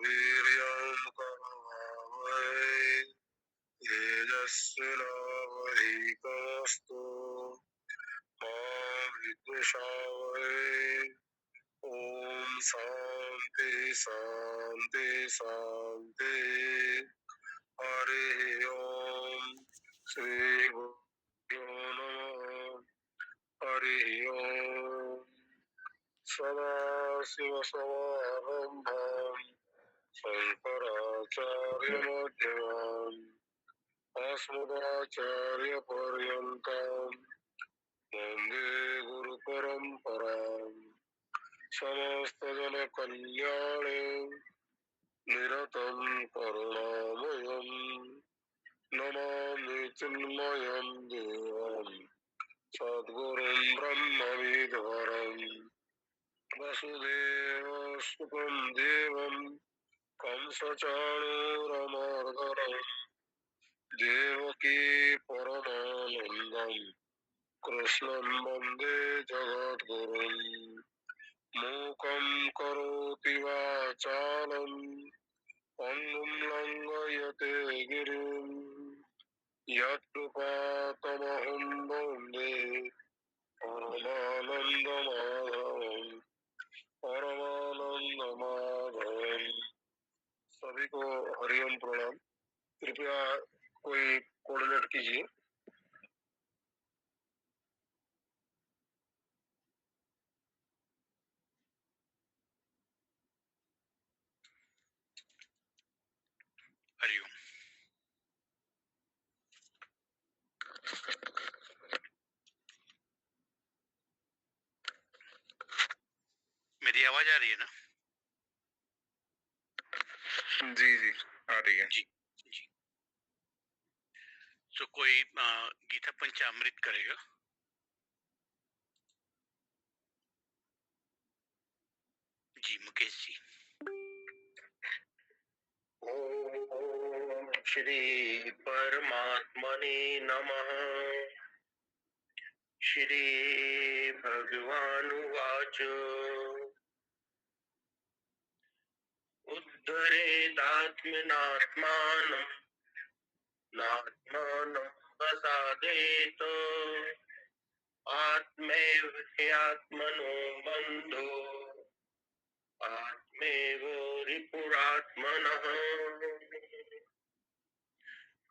वीर्यं करवावहै तेजस्विनावधीतमस्तु मा विद्विषावहै। ओम शांति शांति शांति। हरि ओम श्री गुरुभ्यो नमः। हरि ओम सदाशिवसमारम्भाम् शङ्कराचार्यमध्यमाम् अस्मदाचार्यपर्यन्ताम् वन्दे गुरुपरम्पराम्। समस्तजनकल्याणे निरतं करुणामयम् नमामि चिन्मयं देवं सद्गुरुं ब्रह्मविद्वरम् वसुदेवसुतं देवं कंसचाणूरमर्दनम् देवकी परमानन्दम् कृष्णं वन्दे जगद्गुरुम्। मूकं करोति वाचालं पङ्गुं लङ्घयते गिरिं यत्कृपातमहं वन्दे परमानन्दमाधवम् परमानन्दमाधवम्। सभी को हरिओम प्रणाम। कृपया कोई कोऑर्डिनेट कीजिए। हरिओम। मेरी आवाज आ रही है ना? जी जी आ रही है। जी जी। तो कोई गीता पंचामृत करेगा? जी मुकेश जी। ओम श्री परमात्मने नमः। श्री भगवानुवाच उद्धरेदात्मनात्मानं नात्मानं प्रसादयेत आत्मैव ह्यात्मनो बन्धो आत्मैव रिपुरात्मनः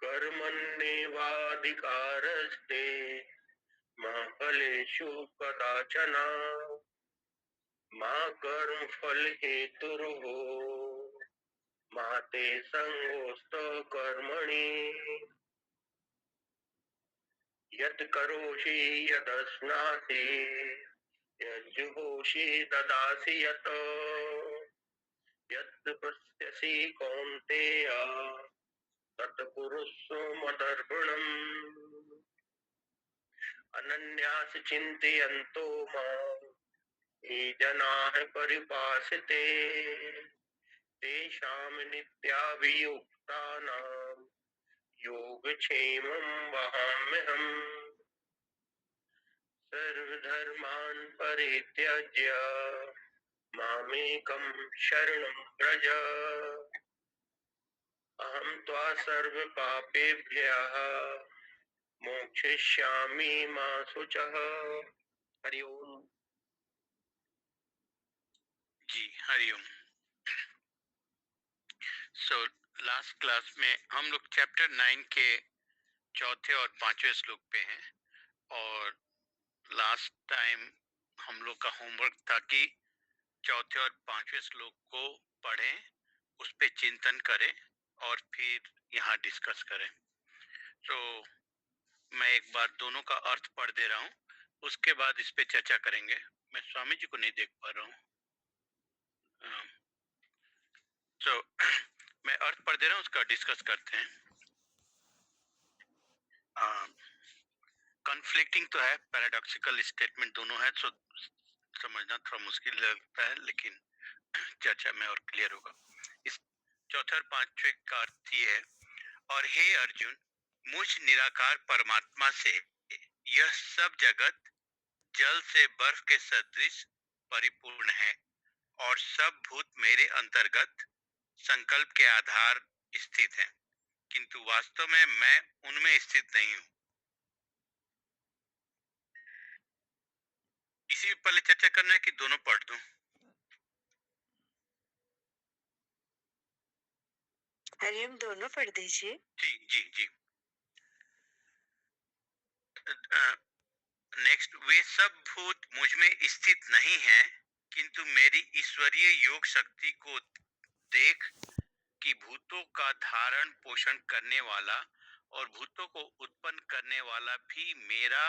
कर्मण्येवाधिकारस्ते मा फलेषु कदाचन मा कर्मफल हेतुर्भो मा ते संगोऽस्त्व कर्मणि यत् करोषि यदश्नासि यज्जुहोषि ददासि यत् यत् पश्यसि कौन्तेय तत् कुरुष्व मदर्पणम् अनन्यास चिन्तयन्तो माम् ये जनाः परिपासते तेषां नित्याभियुक्तानां योगक्षेमं वहाम्यहम्। सर्वधर्मान् परित्यज्य मामेकं शरणं व्रज अहं त्वा सर्वपापेभ्यः मोक्षयिष्यामि मा शुचः। हरि ओम। जी हरि ओम। सो लास्ट क्लास में हम लोग चैप्टर 9 के चौथे और पांचवें श्लोक पे हैं और लास्ट टाइम हम लोग का होमवर्क था कि चौथे और पांचवें श्लोक को पढ़ें, उस पे चिंतन करें और फिर यहाँ डिस्कस करें। तो मैं एक बार दोनों का अर्थ पढ़ दे रहा हूँ, उसके बाद इस पे चर्चा करेंगे। मैं स्वामी जी को नहीं देख पा रहा हूँ। तो मैं अर्थ पढ़ दे रहा हूँ, उसका डिस्कस करते हैं। कॉन्फ्लिक्टिंग तो है, पैराडॉक्सिकल स्टेटमेंट दोनों है, तो समझना थोड़ा मुश्किल लगता है, लेकिन चर्चा में और क्लियर होगा। इस चौथे और पांचवें का अर्थ ये है, और हे अर्जुन, मुझ निराकार परमात्मा से यह सब जगत जल से बर्फ के सदृश परिपूर्ण है और सब भूत मेरे अंतर्गत संकल्प के आधार स्थित हैं, किंतु वास्तव में मैं उनमें स्थित नहीं हूँ। इसी पे पहले चर्चा करना है कि दोनों पढ़ दूं? हरिओम, दोनों पढ़ दीजिए। जी जी जी। नेक्स्ट, वे सब भूत मुझ में स्थित नहीं हैं, किंतु मेरी ईश्वरीय योग शक्ति को देख कि भूतों का धारण पोषण करने वाला और भूतों को उत्पन्न करने वाला भी मेरा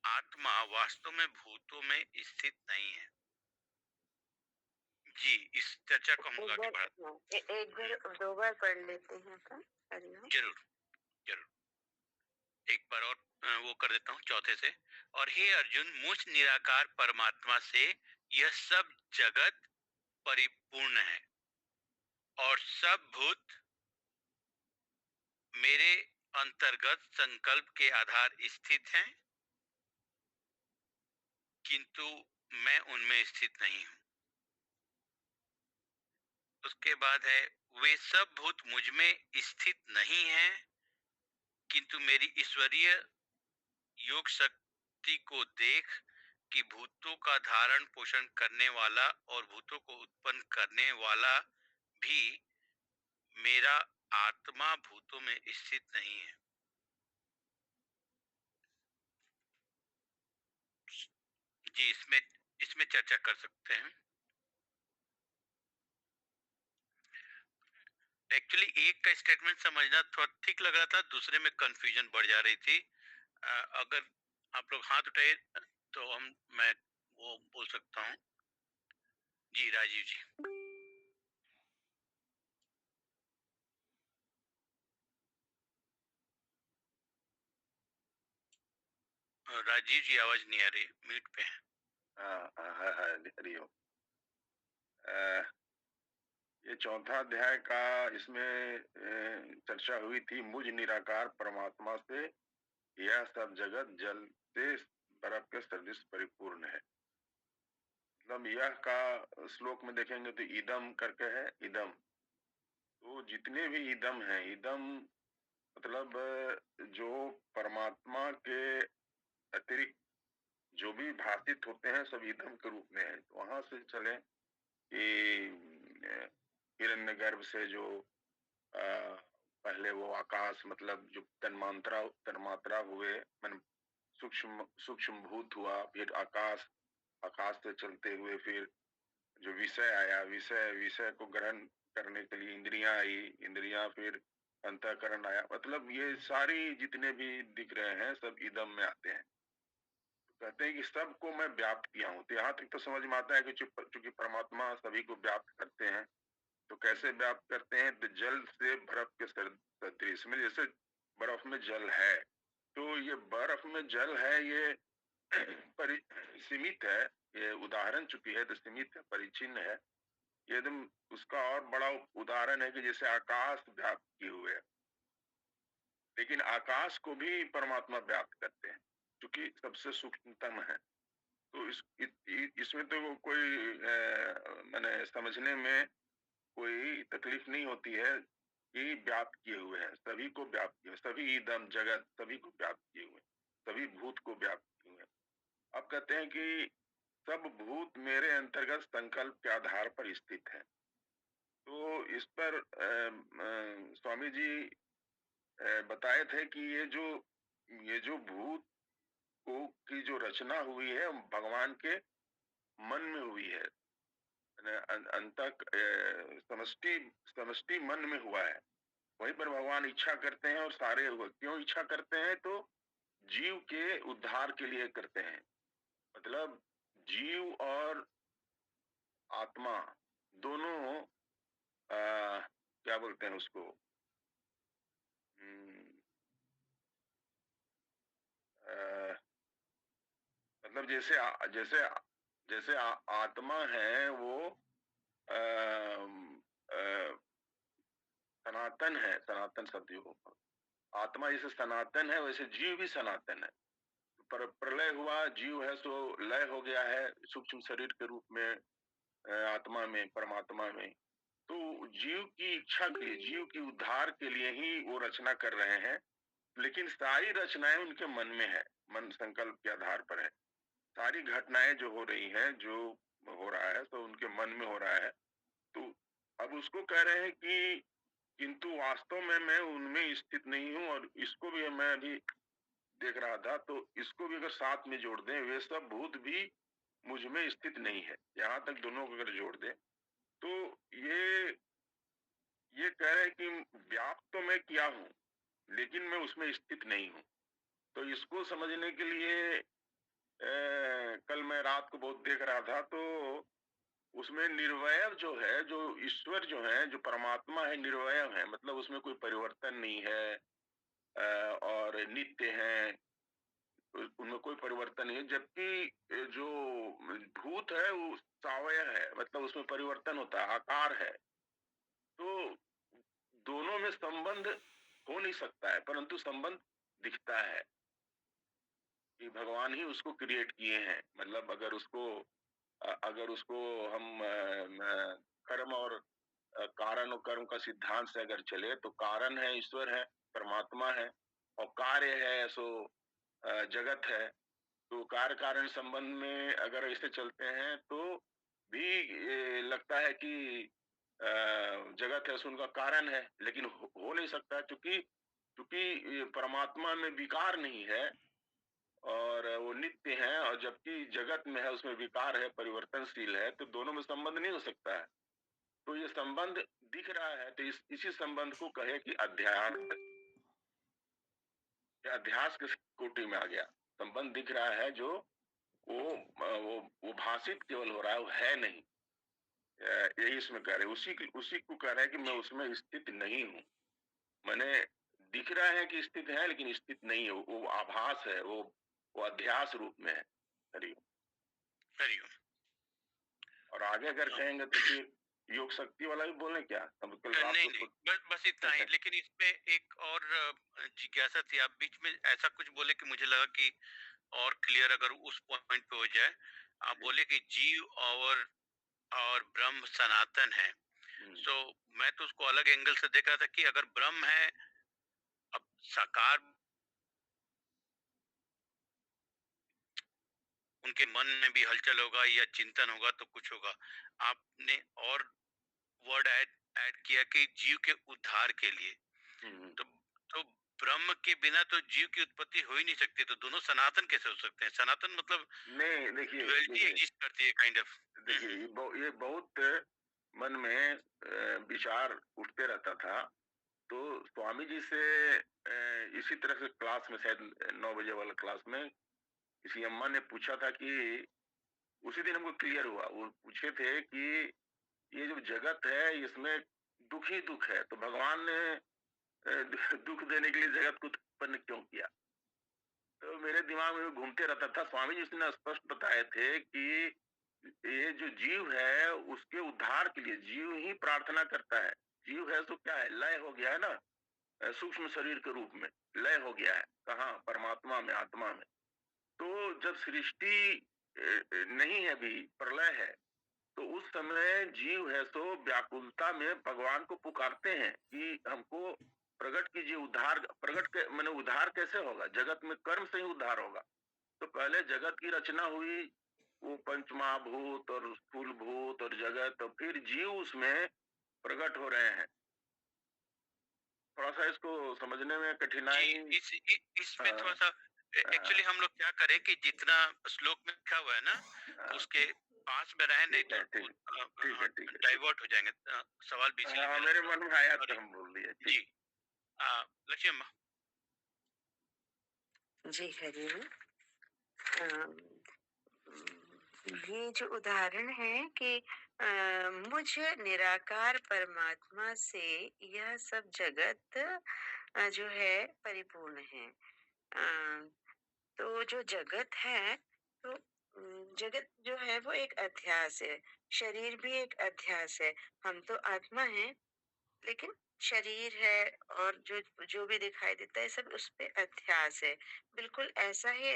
आत्मा वास्तव में भूतों में स्थित नहीं है। जी, इस चर्चा को हम एक आगे बार, बढ़ाते हाँ, एक बार, दो बार पढ़ लेते हैं अपन। हरिओम। हैं। जरूर जरूर। एक बार और वो कर देता हूँ चौथे से। और हे अर्जुन, मुझ निराकार परमात्मा से यह सब जगत परिपूर्ण है और सब भूत मेरे अंतर्गत संकल्प के आधार स्थित हैं, किंतु मैं उनमें स्थित नहीं हूँ। उसके बाद है, वे सब भूत मुझ में स्थित नहीं हैं, किंतु मेरी ईश्वरीय योग शक्ति को देख कि भूतों का धारण पोषण करने वाला और भूतों को उत्पन्न करने वाला भी मेरा आत्मा भूतों में स्थित नहीं है। जी, इसमें इसमें चर्चा कर सकते हैं। एक्चुअली एक का स्टेटमेंट समझना थोड़ा ठीक लग रहा था, दूसरे में कंफ्यूजन बढ़ जा रही थी। अगर आप लोग हाथ उठाए तो मैं वो बोल सकता हूँ। जी राजीव जी। राजीव जी आवाज नहीं आ रही, म्यूट पे है। हरिओम। ये चौथा अध्याय का इसमें चर्चा हुई थी, मुझ निराकार परमात्मा से यह सब जगत जल से बर्फ के सदृश परिपूर्ण है। मतलब यह का श्लोक में देखेंगे तो इदम करके है, इदम। तो जितने भी इदम हैं, इदम मतलब जो परमात्मा के अतिरिक्त जो भी भाषित होते हैं सब इदम के रूप में है। तो वहां से चले कि हिरण्यगर्भ से जो पहले वो आकाश मतलब जो तन्मात्रा हुए, मन सूक्ष्म सूक्ष्म भूत हुआ, फिर आकाश, आकाश से चलते हुए फिर जो विषय आया, विषय विषय को ग्रहण करने के लिए इंद्रियां आई, इंद्रियां फिर अंतःकरण आया। मतलब ये सारी जितने भी दिख रहे हैं सब इदम में आते हैं। तो कहते हैं कि सबको मैं व्याप्त किया हूँ। तो यहाँ तक तो समझ में आता है कि चूंकि परमात्मा सभी को व्याप्त करते हैं, तो कैसे व्याप्त करते हैं? तो जल से बर्फ के सदृश में, जैसे बर्फ में जल है, तो ये बर्फ में जल है, ये सीमित है, ये उदाहरण चूंकि है तो सीमित है, परिचिन्न है। ये एकदम उसका और बड़ा उदाहरण है कि जैसे आकाश व्याप्त किए हुए है, लेकिन आकाश को भी परमात्मा व्याप्त करते हैं क्योंकि सबसे सूक्ष्मतम है। तो इसमें तो कोई मैंने समझने में कोई तकलीफ नहीं होती है कि व्याप्त किए हुए हैं, सभी को व्याप्त किए, सभी इदम जगत सभी को व्याप्त किए हुए, सभी भूत को व्याप्त किए हुए। अब कहते हैं कि सब भूत मेरे अंतर्गत संकल्प के आधार पर स्थित है। तो इस पर स्वामी जी बताए थे कि ये जो भूत को की जो रचना हुई है भगवान के मन में हुई है, अंतक समष्टि समष्टि मन में हुआ है। वहीं पर भगवान इच्छा करते हैं और सारे हुए। क्यों इच्छा करते हैं? तो जीव के उद्धार के लिए करते हैं। मतलब जीव और आत्मा दोनों क्या बोलते हैं उसको, मतलब जैसे जैसे आत्मा है वो सनातन है, सनातन शब्द हो, आत्मा जैसे सनातन है वैसे जीव भी सनातन है। पर प्रलय हुआ, जीव है सो लय हो गया है सूक्ष्म शरीर के रूप में आत्मा में, परमात्मा में। तो जीव की इच्छा के लिए, जीव की उद्धार के लिए ही वो रचना कर रहे हैं, लेकिन सारी रचनाएं उनके मन में है, मन संकल्प के आधार पर है। सारी घटनाएं जो हो रही हैं, जो हो रहा है, तो उनके मन में हो रहा है। तो अब उसको कह रहे हैं कि किंतु वास्तव में मैं उनमें स्थित नहीं हूँ, और इसको भी मैं अभी देख रहा था, तो इसको भी अगर साथ में जोड़ दें, वे सब भूत भी मुझ में स्थित नहीं है, यहाँ तक दोनों को अगर जोड़ दें, तो ये ये कह रहे हैं कि व्याप्त तो मैं किया हूँ, लेकिन मैं उसमें स्थित नहीं हूँ। तो इसको समझने के लिए कल मैं रात को बहुत देख रहा था, तो उसमें निर्वैर जो है, जो ईश्वर जो है, जो परमात्मा है, निर्वैर है, मतलब उसमें कोई परिवर्तन नहीं है, और नित्य है, उनमें कोई परिवर्तन नहीं है। जबकि जो भूत है वो सावय है, मतलब उसमें परिवर्तन होता है, आकार है। तो दोनों में संबंध हो नहीं सकता है, परंतु संबंध दिखता है कि भगवान ही उसको क्रिएट किए हैं। मतलब अगर उसको हम कर्म और कारण और कर्म का सिद्धांत से अगर चले, तो कारण है ईश्वर है, परमात्मा है, और कार्य है सो जगत है। तो कार्य कारण संबंध में अगर ऐसे चलते हैं, तो भी ये लगता है कि जगत है सो उनका कारण है, लेकिन हो नहीं सकता, क्योंकि क्योंकि ये परमात्मा में विकार नहीं है, और वो नित्य है, और जबकि जगत में है, उसमें विकार है, परिवर्तनशील है, तो दोनों में संबंध नहीं हो सकता है। तो ये संबंध दिख रहा है, तो इसी संबंध को कहे कि अध्यास, अध्यास के कोटि में आ गया। संबंध दिख रहा है, जो वो भाषित केवल हो रहा है, वो है नहीं। यही इसमें कह रहे हैं, उसी को कह रहे हैं कि मैं उसमें स्थित नहीं हूँ। मैंने दिख रहा है कि स्थित है, लेकिन स्थित नहीं है, वो आभास है, वो अध्यास रूप में है। हरिओम। हरिओम। और आगे अगर कहेंगे तो फिर योग शक्ति वाला भी बोले क्या? हम कल रात नहीं को नहीं, बस इतना ही। लेकिन इसमें एक और जिज्ञासा थी, आप बीच में ऐसा कुछ बोले कि मुझे लगा कि और क्लियर अगर उस पॉइंट पे हो जाए। आप बोले कि जीव और ब्रह्म सनातन है। सो मैं तो उसको अलग एंगल से देख रहा था कि अगर ब्रह्म है, अब साकार उनके मन में भी हलचल होगा या चिंतन होगा तो कुछ होगा। आपने और वर्ड ऐड किया कि जीव के उद्धार के लिए। तो तो ब्रह्म के बिना तो जीव की उत्पत्ति हो ही नहीं सकती, तो दोनों सनातन कैसे हो सकते हैं? सनातन मतलब नहीं, देखिए ड्युअलिटी एग्जिस्ट करती है, काइंड ऑफ। देखिए ये बहुत मन में विचार उठते रहता था। तो स्वामी जी से इसी तरह से क्लास में, शायद 9 बजे वाला क्लास में, किसी अम्मा ने पूछा था कि उसी दिन हमको क्लियर हुआ। वो पूछे थे कि ये जो जगत है, इसमें दुख ही दुख है, तो भगवान ने दुख देने के लिए जगत को उत्पन्न क्यों किया? तो मेरे दिमाग में घूमते रहता था। स्वामी जी ने स्पष्ट बताए थे कि ये जो जीव है, उसके उद्धार के लिए जीव ही प्रार्थना करता है। जीव है तो क्या है? लय हो गया है ना, सूक्ष्म शरीर के रूप में लय हो गया है। कहाँ? परमात्मा में, आत्मा में। तो जब सृष्टि नहीं है, भी प्रलय है, तो उस समय जीव है तो व्याकुलता में भगवान को पुकारते हैं कि हमको प्रकट कीजिए, उद्धार प्रकट के मैंने उद्धार कैसे होगा? जगत में कर्म से ही उद्धार होगा। तो पहले जगत की रचना हुई, वो पंचमहाभूत और स्थूल भूत और जगत, और फिर जीव उसमें प्रकट हो रहे हैं। थोड़ा सा इसको समझने में कठिनाई। इसमें थोड़ा सा एक्चुअली हम लोग क्या करें कि जितना श्लोक में लिखा हुआ है ना, उसके पास में रहे, नहीं तो डाइवर्ट हो जाएंगे। सवाल भी इसीलिए मेरे मन में आया तो हम बोल दिए। जी। लक्ष्मी अम्मा। जी हरिओम। ये जो उदाहरण है कि मुझ निराकार परमात्मा से यह सब जगत जो है परिपूर्ण है। अ, तो जो जगत है, तो जगत जो है वो एक अध्यास है। शरीर भी एक अध्यास है। हम तो आत्मा है, लेकिन शरीर है, और जो जो भी दिखाई देता है सब उस पे अध्यास है। बिल्कुल ऐसा ही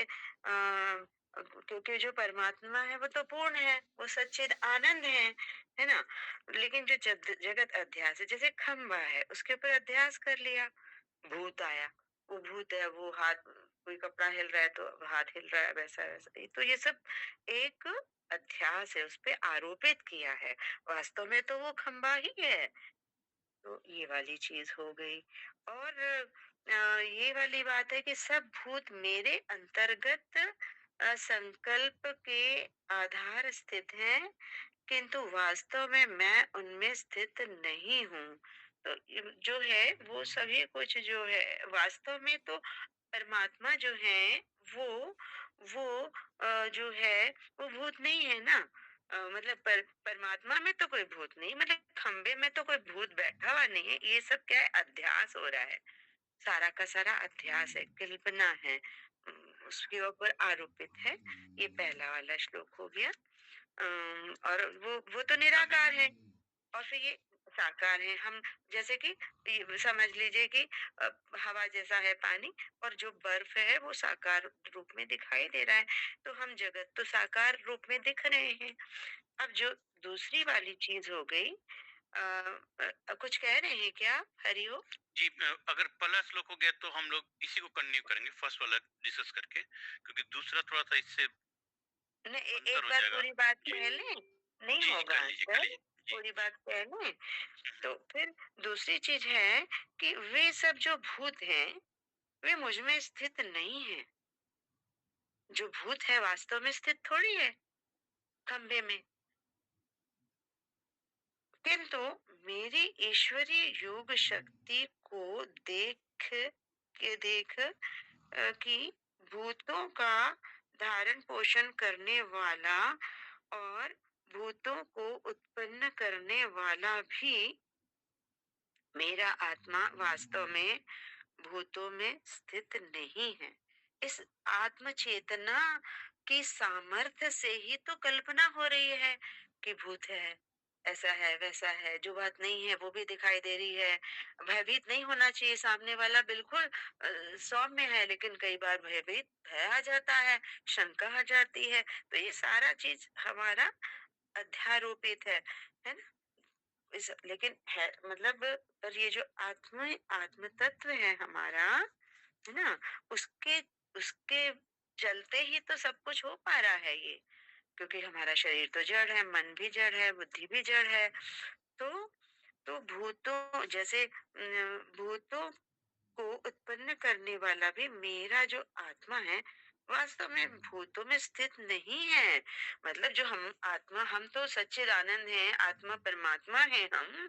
क्योंकि जो परमात्मा है वो तो पूर्ण है, वो सच्चिद आनंद है ना? लेकिन जो जगत अध्यास है, जैसे खंबा है, उसके ऊपर अध्यास कर लिया, भूत आया, वो भूत है, वो हाथ, कोई कपड़ा हिल रहा है तो हाथ हिल रहा है, वैसा वैसा। तो ये सब एक अध्यास है, उस पे आरोपित किया है। वास्तव में तो वो खंबा ही है। तो ये वाली चीज हो गई। और ये वाली बात है कि सब भूत मेरे अंतर्गत संकल्प के आधार स्थित हैं, किंतु वास्तव में मैं उनमें स्थित नहीं हूँ। तो जो है वो सभी कुछ जो है, वास्तव में तो परमात्मा जो है वो वो जो है वो भूत नहीं है ना। मतलब परमात्मा में तो कोई भूत नहीं, मतलब खंबे में तो कोई भूत बैठा हुआ नहीं है। ये सब क्या है, अध्यास हो रहा है, सारा का सारा अध्यास है, कल्पना है, उसके ऊपर आरोपित है। ये पहला वाला श्लोक हो गया। और वो तो निराकार है, और फिर ये साकार है। हम जैसे कि ये समझ लीजिए कि अ, हवा जैसा है पानी, और जो बर्फ है वो साकार रूप में दिखाई दे रहा है। तो हम जगत तो साकार रूप में दिख रहे हैं। अब जो दूसरी वाली चीज हो गई, कुछ कह रहे हैं क्या हरिओम? जी, अगर पहला श्लोक हो गया तो हम लोग इसी को कंटिन्यू करेंगे, फर्स्ट वाला डिस्कस करके, क्योंकि दूसरा थोड़ा सा इससे नहीं, अंतर एक हो बार जाएगा। पूरी बात जी कह लें, नहीं जी जी, होगा कर लीजिए कर आंसर। लीजिए। जी पूरी बात कह लें तो फिर दूसरी चीज है कि वे सब जो भूत हैं वे मुझ में स्थित नहीं है। जो भूत है वास्तव में स्थित थोड़ी है खंबे में, किंतु मेरी ईश्वरीय योग शक्ति को देख कि भूतों का धारण पोषण करने वाला और भूतों को उत्पन्न करने वाला भी मेरा आत्मा वास्तव में भूतों में स्थित नहीं है। इस आत्म चेतना की सामर्थ्य से ही तो कल्पना हो रही है कि भूत है, ऐसा है, वैसा है। जो बात नहीं है वो भी दिखाई दे रही है। भयभीत नहीं होना चाहिए सामने वाला, बिल्कुल सौम्य है, लेकिन कई बार भयभीत भय आ जाता है, शंका आ जाती है। तो ये सारा चीज हमारा अध्यारोपित है ना? इस लेकिन है मतलब, पर ये जो आत्म तत्व है हमारा, है ना, उसके उसके चलते ही तो सब कुछ हो पा रहा है ये। क्योंकि हमारा शरीर तो जड़ है, मन भी जड़ है, बुद्धि भी जड़ है। तो भूतों जैसे भूतों को उत्पन्न करने वाला भी मेरा जो आत्मा है वास्तव में भूतों में स्थित नहीं है। मतलब जो हम आत्मा, हम तो सच्चिदानंद हैं, आत्मा परमात्मा है हम।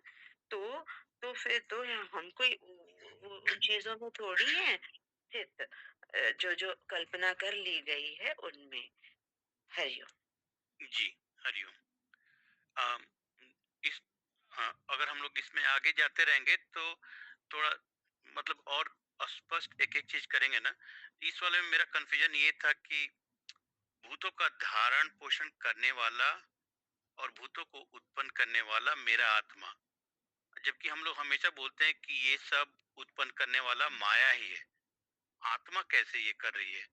तो फिर तो हम कोई उन चीजों में थोड़ी है स्थित, जो जो कल्पना कर ली गई है उनमें। हरिओम। जी, हरिओम। अम, इस हाँ, अगर हम लोग इसमें आगे जाते रहेंगे तो थोड़ा मतलब और स्पष्ट एक एक चीज करेंगे ना। इस वाले में मेरा कंफ्यूजन ये था कि भूतों का धारण पोषण करने वाला और भूतों को उत्पन्न करने वाला मेरा आत्मा, जबकि हम लोग हमेशा बोलते हैं कि ये सब उत्पन्न करने वाला माया ही है। आत्मा कैसे ये कर रही है?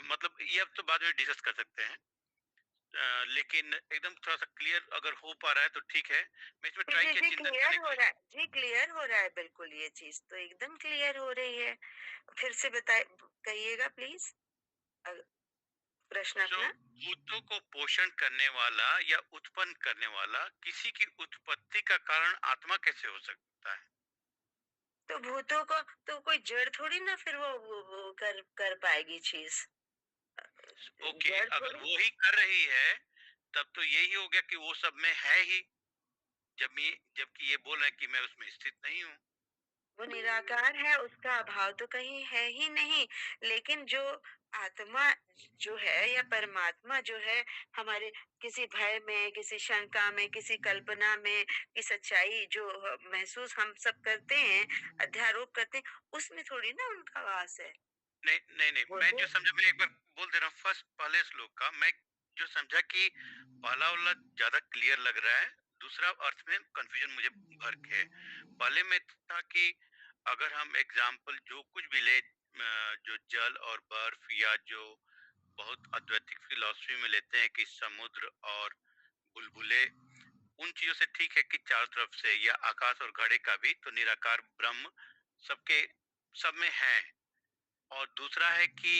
मतलब ये अब तो बाद में डिस्कस कर सकते हैं। लेकिन एकदम थोड़ा सा क्लियर अगर हो पा रहा है तो ठीक है। मैं इसमें जी ट्राई जी किया जी, चिंतन क्लियर करने हो के लिए। रहा है जी, क्लियर हो रहा है बिल्कुल। ये चीज तो एकदम क्लियर हो रही है। फिर से बताए, कहिएगा प्लीज प्रश्न सो अपना। भूतों को पोषण करने वाला या उत्पन्न करने वाला किसी की उत्पत्ति का कारण आत्मा कैसे हो सकता है? तो भूतों को तो कोई जड़ थोड़ी ना, फिर वो कर पाएगी चीज। ओके, जड़ अगर थोड़ी। वो ही कर रही है तब तो यही हो गया कि वो सब में है ही, जबकि ये बोल रहे हैं कि मैं उसमें स्थित नहीं हूँ। वो निराकार है, उसका अभाव तो कहीं है ही नहीं। लेकिन जो आत्मा जो है या परमात्मा जो है, हमारे किसी भय में, किसी शंका में, किसी कल्पना में, की सच्चाई जो महसूस हम सब करते हैं, अध्यारोप करते हैं, उसमें थोड़ी ना उनका वास है। नहीं नहीं नहीं, वो मैं तो जो समझा, मैं एक बार बोल दे रहा हूँ फर्स्ट पहले श्लोक का। मैं जो समझा कि पहला वाला ज्यादा क्लियर लग रहा है, दूसरा अर्थ में कंफ्यूजन मुझे भर के है। पहले में था कि अगर हम एग्जाम्पल जो कुछ भी ले, जो जल और बर्फ या जो बहुत अद्वैतिक फिलॉसफी में लेते हैं कि समुद्र और बुलबुले उन चीजों से ठीक है कि चारों तरफ से, या आकाश और घड़े का भी, तो निराकार ब्रह्म सबके सब में है। और दूसरा है कि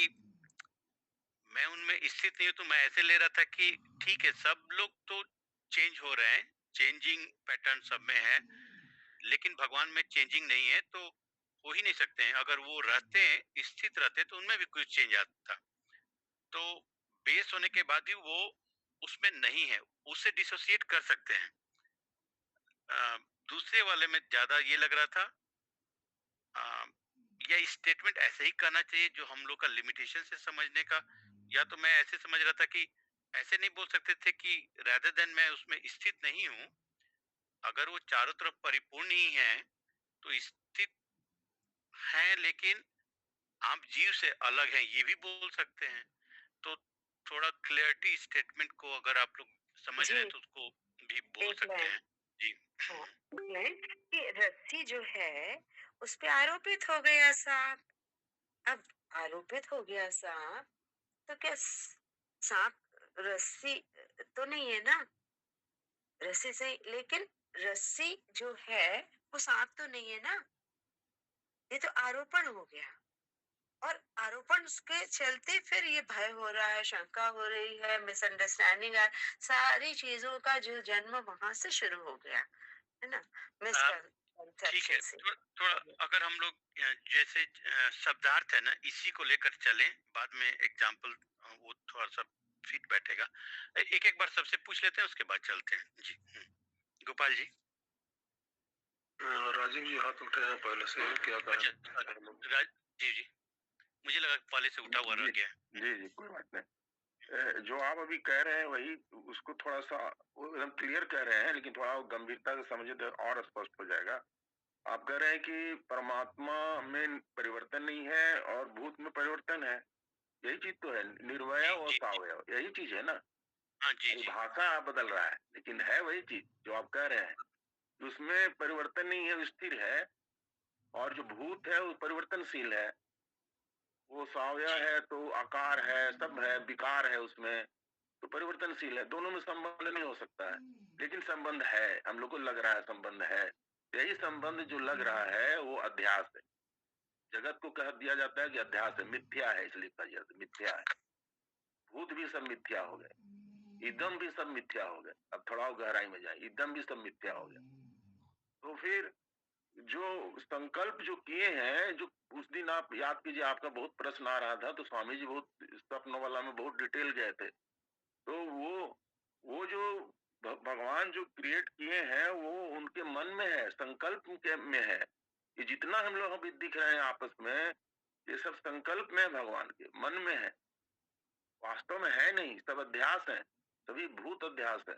मैं उनमें स्थित नहीं हूँ, तो मैं ऐसे ले रहा था कि ठीक है, सब लोग तो चेंज हो रहे हैं, चेंजिंग पैटर्न सब में है, लेकिन भगवान में चेंजिंग नहीं है, तो हो ही नहीं सकते हैं। अगर वो रहते हैं, स्थित रहते हैं, तो उनमें भी कुछ चेंज आता। तो बेस होने के बाद भी वो उसमें नहीं है, उससे डिसोसिएट कर सकते हैं। अ, दूसरे वाले में ज्यादा ये लग रहा था, अ, या स्टेटमेंट ऐसे ही करना चाहिए जो हम लोग का लिमिटेशन से समझने का, या तो मैं ऐसे समझ रहा था कि ऐसे नहीं बोल सकते थे कि rather देन मैं उसमें स्थित नहीं हूँ, अगर वो चारों तरफ परिपूर्ण ही है तो स्थित है, लेकिन आप जीव से अलग हैं, ये भी बोल सकते हैं। तो थोड़ा क्लियरिटी स्टेटमेंट को अगर आप लोग समझ रहे हैं जी, तो उसको भी बोल एक सकते लाइन। हैं। जी। हाँ, बोलें कि रस्सी जो है उस पे आरोपित हो गया सांप। अब आरोपित हो गया सांप, तो क्या सांप रस्सी तो नहीं है ना, रस्सी से, लेकिन रस्सी जो है वो सांप तो नहीं है ना, ये तो आरोपण हो गया। और आरोपण के चलते फिर ये भय हो रहा है, शंका हो रही है, मिसअंडरस्टैंडिंग है, सारी चीजों का जो जन्म वहां से शुरू हो गया, है ना, ठीक है, मिसकंसेप्शन से। थोड़ा थोड़ा अगर हम लोग जैसे शब्दार्थ है ना, इसी को लेकर चलें, बाद में एग्जाम्पल वो थोड़ा सा फिट बैठेगा। एक एक बार सबसे पूछ लेते हैं, उसके बाद चलते हैं। जी। गोपाल जी। राजीव जी हाथ उठे हैं पहले से, क्या अच्छा। कहें? राज जी जी, मुझे लगा पहले से उठा हुआ जी रह गया है। जी जी, कोई बात नहीं। जो आप अभी कह रहे हैं वही, उसको थोड़ा सा वो एकदम क्लियर कह रहे हैं, लेकिन थोड़ा गंभीरता से समझे तो और स्पष्ट हो जाएगा। आप कह रहे हैं कि परमात्मा में परिवर्तन नहीं है और भूत में परिवर्तन है, यही चीज तो है, निर्वय जी और जी जी। सावयव, यही चीज है ना। हाँ जी खाली जी। भाषा बदल रहा है, लेकिन है वही चीज जो आप कह रहे हैं। उसमें परिवर्तन नहीं है, वो स्थिर है। और जो भूत है वो परिवर्तनशील है, वो सावयव जी है, तो आकार है, सब है, विकार है उसमें, तो परिवर्तनशील है। दोनों में संबंध नहीं हो सकता है, लेकिन संबंध है, हम लोग को लग रहा है संबंध है। यही संबंध जो लग रहा है वो अध्यास है। जगत को कह दिया जाता है कि अध्यास है, मिथ्या है, इसलिए कहा जाता है मिथ्या है। भूत भी सब मिथ्या हो गए, इदम भी सब मिथ्या हो गए। अब थोड़ा और गहराई में जाए, इदम भी सब मिथ्या हो गया। तो फिर जो संकल्प जो किए हैं, जो उस दिन आप याद कीजिए, आपका बहुत प्रश्न आ रहा था, तो स्वामी जी बहुत स्वप्न वाला में बहुत डिटेल गए थे। तो वो जो भगवान जो क्रिएट किए हैं वो उनके मन में है, संकल्प के में है। ये जितना हम लोग अभी दिख रहे हैं आपस में, ये सब संकल्प में है, भगवान के मन में है, वास्तव में है नहीं, सब अध्यास है, सभी भूत अध्यास है।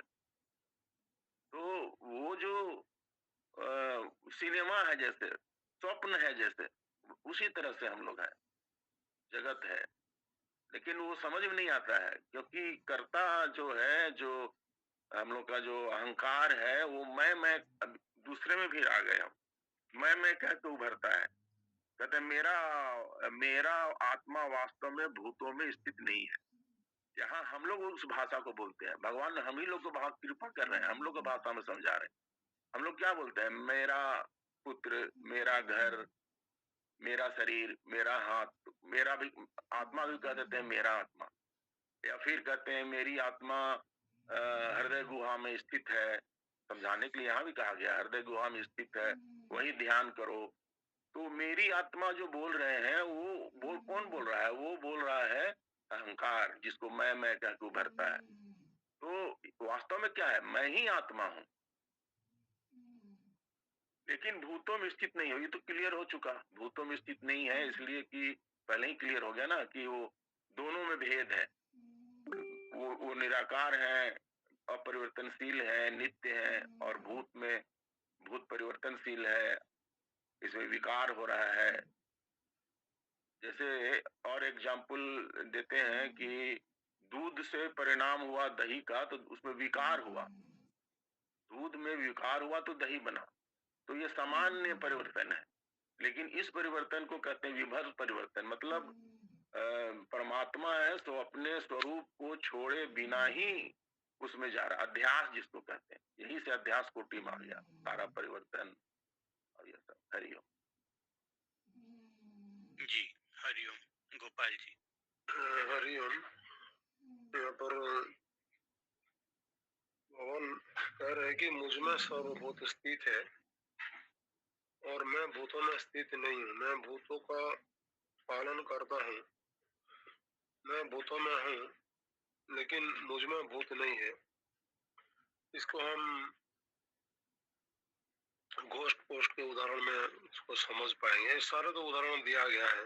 तो वो जो सिनेमा है, जैसे स्वप्न है, जैसे उसी तरह से हम लोग हैं, जगत है। लेकिन वो समझ में नहीं आता है, क्योंकि कर्ता जो है, जो हम लोग का जो अहंकार है, वो मैं अब दूसरे में भी आ गए हम। मैं कह के उभरता है, कहते हैं मेरा मेरा आत्मा वास्तव में भूतों में स्थित नहीं है। यहाँ हम लोग उस भाषा को बोलते हैं, भगवान हम ही लोग को बहुत कृपा कर रहे हैं, हम लोग को भाषा में समझा रहे हैं। हम लोग क्या बोलते हैं, मेरा पुत्र, मेरा घर, मेरा शरीर, मेरा हाथ, मेरा भी आत्मा भी कह देते हैं, मेरा आत्मा। या फिर कहते हैं मेरी आत्मा हृदय गुहा में स्थित है, समझाने के लिए यहाँ भी कहा गया हृदय गुहा में स्थित है, वही ध्यान करो। तो मेरी आत्मा जो बोल रहे हैं, वो बोल कौन बोल रहा है, वो बोल रहा है अहंकार, जिसको मैं कह के उभरता है। तो वास्तव में क्या है, मैं ही आत्मा हूँ, लेकिन भूतों में स्थित नहीं हो। ये तो क्लियर हो चुका, भूतों में स्थित नहीं है, इसलिए कि पहले ही क्लियर हो गया ना कि वो दोनों में भेद है। वो निराकार है, अपरिवर्तनशील है, नित्य है, और भूत में भूत परिवर्तनशील है, इसमें विकार हो रहा है। जैसे और एग्जाम्पल देते हैं कि दूध से परिणाम हुआ दही का, तो उसमें विकार हुआ, दूध में विकार हुआ तो दही बना। तो ये सामान्य परिवर्तन है, लेकिन इस परिवर्तन को कहते हैं विभर्स परिवर्तन। मतलब परमात्मा है तो अपने स्वरूप को छोड़े बिना ही उसमें जा रहा, अध्यास जिसको कहते हैं, यही से अध्यास कोटि में आ गया सारा परिवर्तन और ये सब। हरिओम। जी हरिओम गोपाल जी। हरिओम। यहाँ पर भगवान कह रहे हैं कि मुझ में सर्वभूत स्थित है और मैं भूतों में स्थित नहीं हूँ। मैं भूतों का पालन करता हूँ, मैं भूतों में हूँ लेकिन मुझ में भूत नहीं है। इसको हम घोस्ट पोस्ट के उदाहरण में इसको समझ पाएंगे। सारे तो उदाहरण दिया गया है।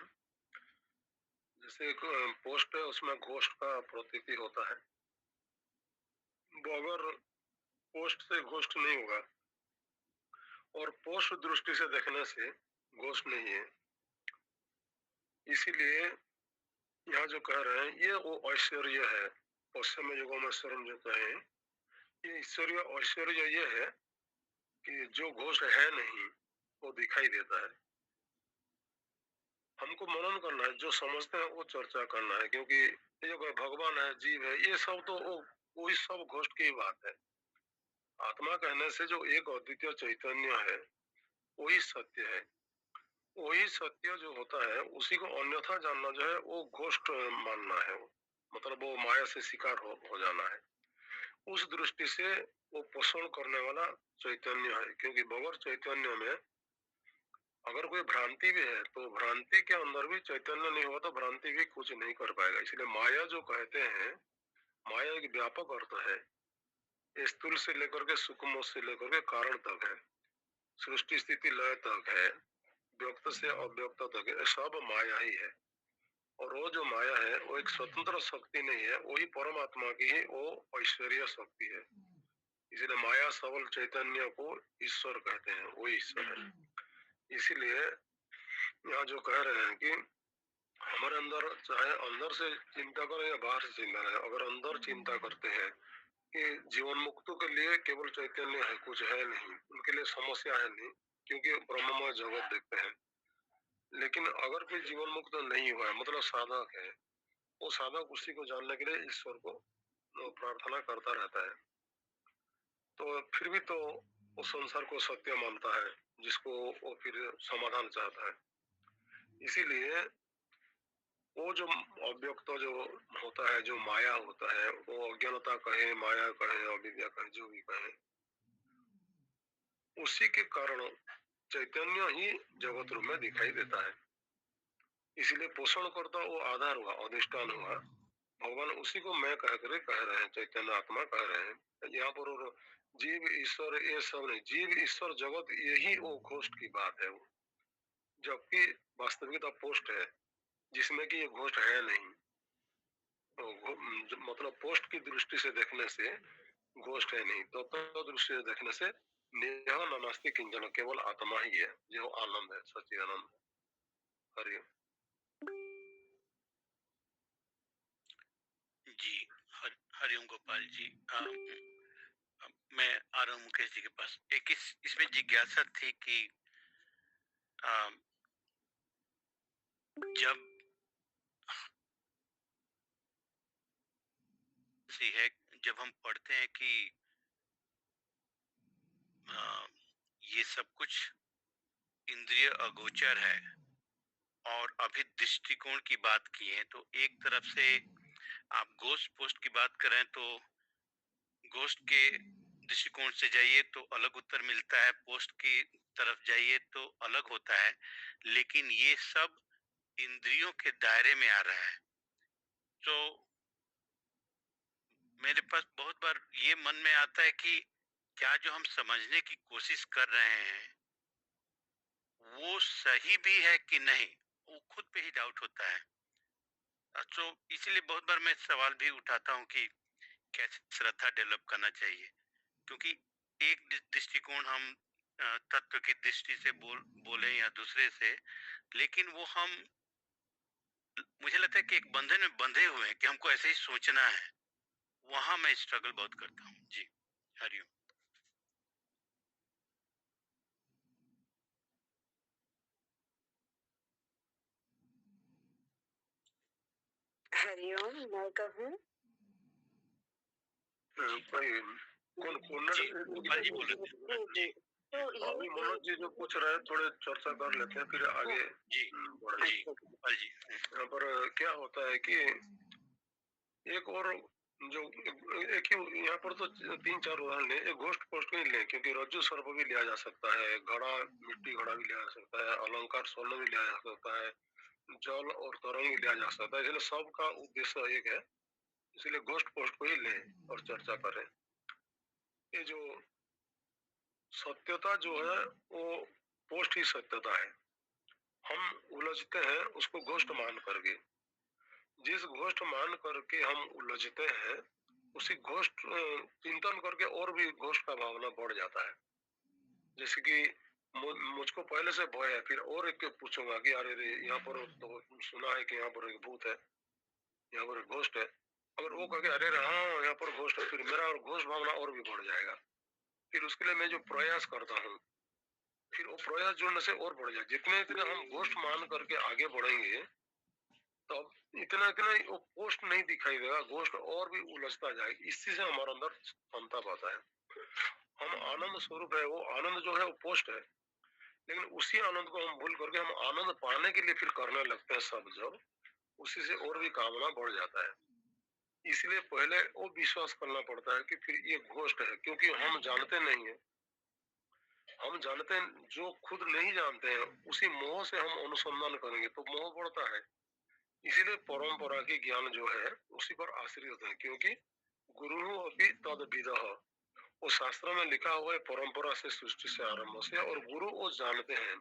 जैसे एक पोस्ट है उसमें घोस्ट का प्रतीति होता है, बगैर पोस्ट से घोस्ट नहीं होगा और पोस्ट दृष्टि से देखने से घोस्ट नहीं है। इसीलिए यहाँ जो कह रहे हैं ये वो ऐश्वर्य है, पश्चिम युगों में शरण जो कहे, ये ईश्वरीय ऐश्वर्य ये है कि जो घोष है नहीं वो दिखाई देता है। हमको मनन करना है, जो समझते हैं वो चर्चा करना है, क्योंकि ये जो भगवान है, जीव है, ये सब तो वही सब घोष की बात है। आत्मा कहने से जो एक अद्वितीय चैतन्य है वही सत्य है। वही सत्य जो होता है उसी को अन्यथा जानना जो है वो घोष्ट मानना है, मतलब वो माया से शिकार हो जाना है। उस दृष्टि से वो पोषण करने वाला चैतन्य है, क्योंकि बगैर चैतन्य में अगर कोई भ्रांति भी है तो भ्रांति के अंदर भी चैतन्य नहीं हुआ तो भ्रांति भी कुछ नहीं कर पाएगा। इसलिए माया जो कहते हैं, माया एक व्यापक अर्थ है, स्थूल से लेकर के सूक्ष्म से लेकर के कारण तक है, सृष्टि स्थिति लय तक है, व्यक्त से अव्यक्त तक है, सब माया ही है। और वो जो माया है वो एक स्वतंत्र शक्ति नहीं है, वही परमात्मा की ही वो ऐश्वर्य शक्ति है। इसलिए माया सबल चैतन्य को ईश्वर कहते हैं, वो ईश्वर है। इसीलिए यहाँ जो कह रहे हैं कि हमारे अंदर चाहे अंदर से चिंता करें या बाहर से चिंता करें, अगर अंदर चिंता करते हैं कि जीवन मुक्तों के लिए केवल चैतन्य है, कुछ है नहीं, उनके लिए समस्या है नहीं, क्योंकि ब्रह्ममय जगत देखते हैं। लेकिन अगर कोई जीवन मुक्त नहीं हुआ है, मतलब साधक है, वो साधक उसी को जानने के लिए ईश्वर को प्रार्थना करता रहता है, तो फिर भी तो वो संसार को सत्य मानता है जिसको वो फिर समाधान चाहता है। इसीलिए वो जो अव्यक्त जो होता है, जो माया होता है, वो अज्ञानता कहे, माया कहे, अविद्या कहे, जो भी कहे, उसी के कारण चैतन्य ही जगत रूप में दिखाई देता है। इसलिए पोषण करता वो आधार हुआ, अधिष्ठान हुआ, भगवान उसी को मैं कह कर कह रहे हैं, चैतन्य आत्मा कह रहे हैं। यहाँ पर और जीव ईश्वर ये सब नहीं, जीव ईश्वर जगत यही वो घोष्ट की बात है वो, जबकि वास्तविकता पोस्ट है जिसमें कि ये घोष्ट है नहीं। तो मतलब पोस्ट की दृष्टि से देखने से घोष्ट है नहीं, तो दृष्टि से देखने से नेह नमस्ते किंचन, केवल आत्मा ही है जो आनंद है, सच्चिदानंद। हरि जी हरिओम गोपाल जी। मैं आ रहा हूँ मुकेश जी के पास। एक इसमें जिज्ञासा थी कि आ, जब सी है, जब हम पढ़ते हैं कि ये सब कुछ इंद्रिय अगोचर है और अभी दृष्टिकोण की बात की है, तो एक तरफ से आप गोस्ट पोस्ट की बात करें तो गोस्ट के दृष्टिकोण से जाइए तो अलग उत्तर मिलता है, पोस्ट की तरफ जाइए तो अलग होता है, लेकिन ये सब इंद्रियों के दायरे में आ रहा है। तो मेरे पास बहुत बार ये मन में आता है कि क्या जो हम समझने की कोशिश कर रहे हैं वो सही भी है कि नहीं, वो खुद पे ही डाउट होता है। तो इसीलिए बहुत बार मैं सवाल भी उठाता हूँ कि कैसे श्रद्धा डेवलप करना चाहिए, क्योंकि एक दृष्टिकोण हम तत्व की दृष्टि से बोले या दूसरे से, लेकिन वो हम, मुझे लगता है कि एक बंधन में बंधे हुए हैं कि हमको ऐसे ही सोचना है। वहां मैं स्ट्रगल बहुत करता हूँ। जी हरिओम। हरिओम, मैं कहूँ? भाई कौन कौन जी, गोपाल जी बोल रहे थे। जी, जी, जी। तो अभी ये मनोज जी जो पूछ रहे हैं थोड़े चर्चा कर लेते हैं फिर आगे जी, बढ़ेंगे। जी, गोपाल जी। यहाँ पर क्या होता है कि एक और जो एक ही यहाँ पर तो 3-4 उदाहरण है। एक घोस्ट पोस्ट नहीं लें क्योंकि रज्जु सर्प भी लिया जा सकता है, घड़ा मिट्टी घड़ा भी लिया जा सकता है, अलंकार स्वर्ण भी लिया जा सकता है, जल और तरंग भी लिया जा सकता है। इसलिए सबका उद्देश्य एक है, इसलिए घोस्ट पोस्ट को ही लें और चर्चा करें। ये जो सत्यता जो है वो पोस्ट ही सत्यता है। हम उलझते हैं उसको घोस्ट मान करके। जिस घोस्ट मान करके हम उलझते हैं उसी घोस्ट चिंतन करके और भी घोस्ट का भावना बढ़ जाता है। जैसे कि मुझको पहले से भय है, फिर और एक के पूछूंगा कि अरे रे यहाँ पर तो सुना है कि यहाँ पर एक भूत है, यहाँ पर एक घोस्ट है। अगर वो कहे अरे रे हाँ यहाँ पर घोस्ट है, फिर मेरा और घोस्ट भावना और भी बढ़ जाएगा। फिर उसके लिए मैं जो प्रयास करता हूँ, फिर वो प्रयास जोड़ने से और बढ़ जाए। जितने इतने हम घोस्ट मान करके आगे बढ़ेंगे तब इतना इतना ही वो पोस्ट नहीं दिखाई देगा, घोस्ट और भी उलझता जाएगा। इसी से हमारे अंदर क्षमता पाता है। हम आनंद स्वरूप है, वो आनंद जो है वो पोस्ट है, लेकिन उसी आनंद को हम भूल करके हम आनंद पाने के लिए फिर करने लगते हैं सब। जब उसी से और भी कामना बढ़ जाता है। इसलिए पहले वो विश्वास करना पड़ता है कि फिर ये घोस्ट है, क्योंकि हम जानते नहीं है। हम जानते हैं, जो खुद नहीं जानते हैं उसी मोह से हम अनुसंधान करेंगे तो मोह बढ़ता है। इसीलिए परंपरा के ज्ञान जो है उसी पर आश्रित है, क्योंकि गुरु अभी तद विदः, वो शास्त्र में लिखा हुआ है परंपरा से सृष्टि से आरंभ से, और गुरु वो जानते हैं,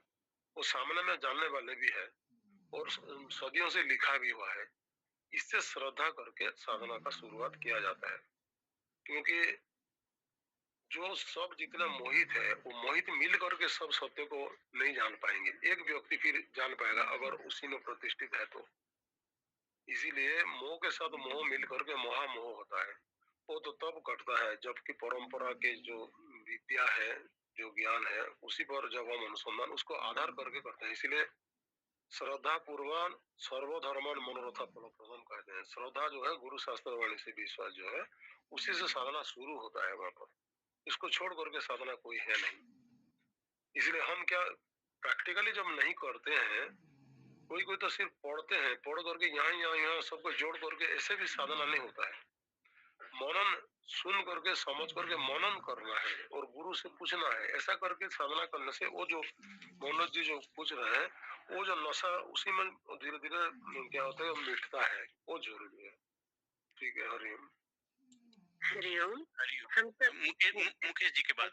वो सामने में जानने वाले भी है और सदियों से लिखा भी हुआ है। इससे श्रद्धा करके साधना का शुरुआत किया जाता है, क्योंकि जो सब जितना मोहित है वो मोहित मिल करके सब सत्य को नहीं जान पाएंगे। एक व्यक्ति फिर जान पाएगा अगर उसी में प्रतिष्ठित है तो। इसीलिए मोह के साथ मोह मिल करके महामोह होता है। वो तो तब घटता है जबकि परंपरा के जो विद्या है, जो ज्ञान है, उसी पर जब हम अनुसंधान उसको आधार करके करते हैं। इसीलिए श्रद्धा पूर्वान सर्वधर्मान मनोरथा फलप्रदम कहते हैं। श्रद्धा जो है गुरु शास्त्र वाणी से विश्वास जो है उसी से साधना शुरू होता है वहां पर। इसको छोड़ करके साधना कोई है नहीं। इसलिए हम क्या प्रैक्टिकली जब नहीं करते हैं, कोई कोई तो सिर्फ पढ़ते हैं, पढ़ करके यहाँ सबको जोड़ करके ऐसे भी साधना नहीं होता है। मनन सुन करके समझ करके मनन करना है और गुरु से पूछना है। ऐसा करके साधना करने से वो जो मनोज जी जो पूछ रहे हैं, वो जो नशा उसी में धीरे धीरे क्या होता है मिटता है, वो जरूरी है। ठीक है, हरिओम। हरिओम, हरिओम। हम सब मुकेश जी के बाद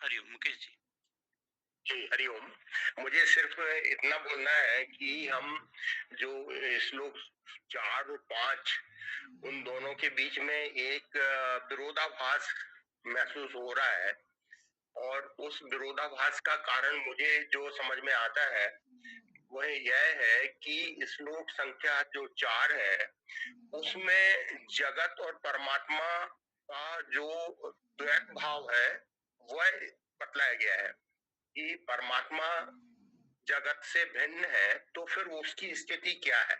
हरिओम, मुकेश जी। जी हरिओम। मुझे सिर्फ इतना बोलना है कि हम जो श्लोक 4 और 5 उन दोनों के बीच में एक विरोधाभास महसूस हो रहा है, और उस विरोधाभास का कारण मुझे जो समझ में आता है वह यह है कि श्लोक संख्या जो 4 है उसमें जगत और परमात्मा का जो द्वैत भाव है वह बतलाया गया है कि परमात्मा जगत से भिन्न है, तो फिर उसकी स्थिति क्या है।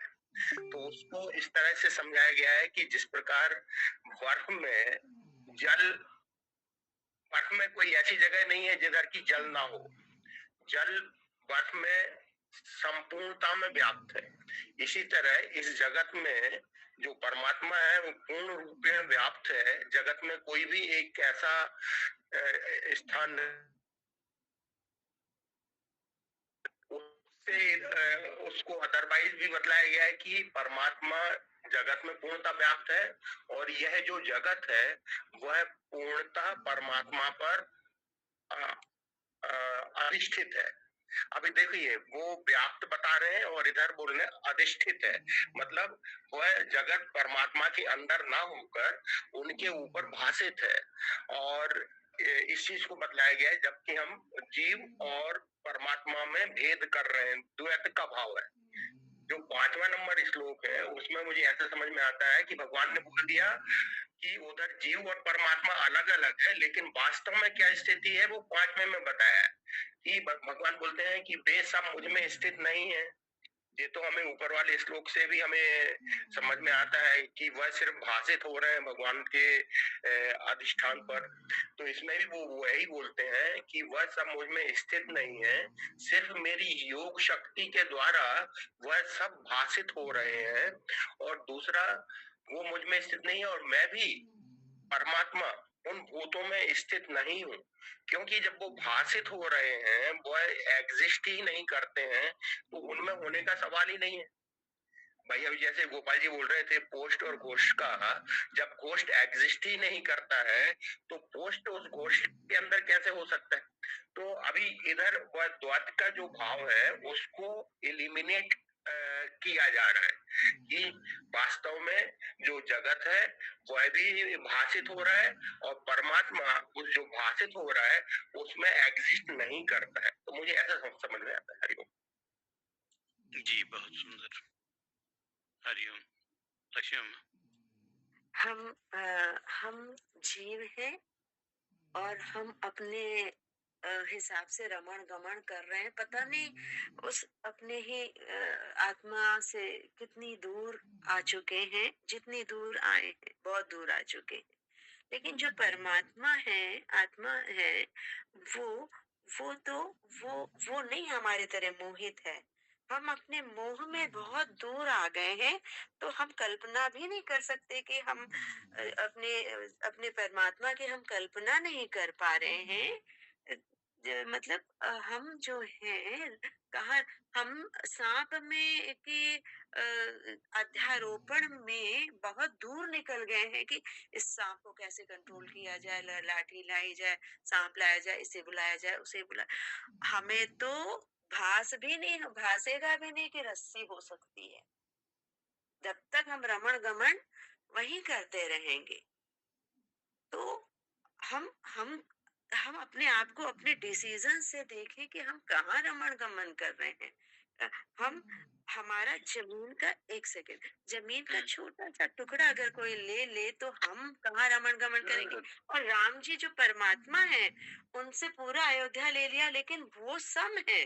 तो उसको इस तरह से समझाया गया है कि जिस प्रकार बर्फ में कोई ऐसी जगह नहीं है जिधर की जल ना हो। जल बर्फ में संपूर्णता में व्याप्त है। इसी तरह इस जगत में जो परमात्मा है वो पूर्ण रूपेण व्याप्त है। जगत में कोई भी एक ऐसा स्थान उसको अदरवाइज भी बतलाया गया है कि परमात्मा जगत में पूर्णता व्याप्त है, और यह जो जगत है वह पूर्णता परमात्मा पर अधिष्ठित है। अभी देखिए वो व्याप्त बता रहे हैं और इधर बोल रहे अधिष्ठित है, मतलब वह जगत परमात्मा के अंदर ना होकर उनके ऊपर भाषित है। और इस चीज को बतलाया गया है जबकि हम जीव और परमात्मा में भेद कर रहे हैं, द्वैत का भाव है। जो 5वां नंबर श्लोक है उसमें मुझे ऐसा समझ में आता है कि भगवान ने बोल दिया कि उधर जीव और परमात्मा अलग अलग है, लेकिन वास्तव में क्या स्थिति है वो 5वें में बताया है कि भगवान बोलते हैं कि वे सब मुझ में स्थित नहीं है। ये तो हमें ऊपर वाले श्लोक से भी हमें समझ में आता है कि वह सिर्फ भाषित हो रहे हैं भगवान के अधिष्ठान पर। तो इसमें भी वो वही बोलते हैं कि वह सब मुझ में स्थित नहीं है, सिर्फ मेरी योग शक्ति के द्वारा वह सब भाषित हो रहे हैं। और दूसरा, वो मुझ में स्थित नहीं है और मैं भी परमात्मा उन भूतों में स्थित नहीं हूँ, क्योंकि जब वो भाषित हो रहे हैं, वो एग्जिस्ट ही नहीं करते हैं, तो उनमें होने का सवाल ही नहीं है। भाई अभी जैसे गोपाल जी बोल रहे थे पोस्ट और घोस्ट का, जब घोस्ट एग्जिस्ट ही नहीं करता है तो पोस्ट उस घोस्ट के अंदर कैसे हो सकता है? तो अभी इधर वह द्वैत का जो भाव है उसको एलिमिनेट किया जा रहा है कि वास्तव में जो जगत है वह भी भाषित हो रहा है और परमात्मा उस जो भाषित हो रहा है उसमें एग्जिस्ट नहीं करता है। तो मुझे ऐसा समझ में आता है। हरिओम जी, बहुत सुंदर। हरिओम। लक्ष्मण। हम जीव हैं और हम अपने हिसाब से रमण गमन कर रहे हैं, पता नहीं उस अपने ही आत्मा से कितनी दूर आ चुके हैं, जितनी दूर आए हैं बहुत दूर आ चुके हैं। लेकिन जो परमात्मा है, आत्मा है, वो वो तो वो नहीं हमारी तरह मोहित है। हम अपने मोह में बहुत दूर आ गए हैं, तो हम कल्पना भी नहीं कर सकते कि हम अपने परमात्मा की हम कल्पना नहीं कर पा रहे हैं। मतलब हम जो हैं कहा, हम सांप में की अध्यारोपण में बहुत दूर निकल गए हैं कि इस सांप को कैसे कंट्रोल किया जाए, लाठी लाई जाए, सांप लाया जाए, इसे बुलाया जाए, उसे बुलाया। हमें तो भासेगा भी नहीं कि रस्सी हो सकती है। जब तक हम रमण गमन वही करते रहेंगे, तो हम हम अपने आप को अपने डिसीजन से देखें कि हम कहाँ रमण गमन कर रहे हैं। अ, हम हमारा जमीन का एक सेकंड, जमीन का छोटा सा टुकड़ा अगर कोई ले ले तो हम कहाँ रमण गमन करेंगे। और राम जी जो परमात्मा है, उनसे पूरा अयोध्या ले लिया, लेकिन वो सम है,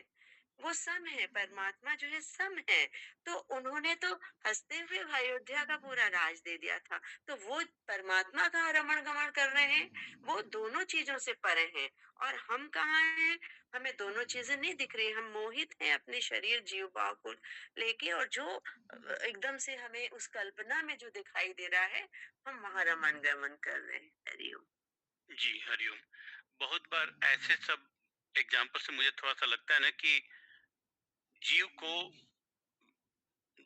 वो सम है, परमात्मा जो है सम है। तो उन्होंने तो हंसते हुए अयोध्या का पूरा राज दे दिया था। तो वो परमात्मा कहाँ रमण गमन कर रहे हैं, वो दोनों चीजों से परे हैं। और हम कहाँ हैं, हमें दोनों चीजें नहीं दिख रही। हम मोहित हैं अपने शरीर जीव भाव को लेके, और जो एकदम से हमें उस कल्पना में जो दिखाई दे रहा है, हम वहां रमण गमन कर रहे हैं। हरिओम। जी, हरिओम। बहुत बार ऐसे सब एग्जाम्पल से मुझे थोड़ा सा लगता है ना कि जीव को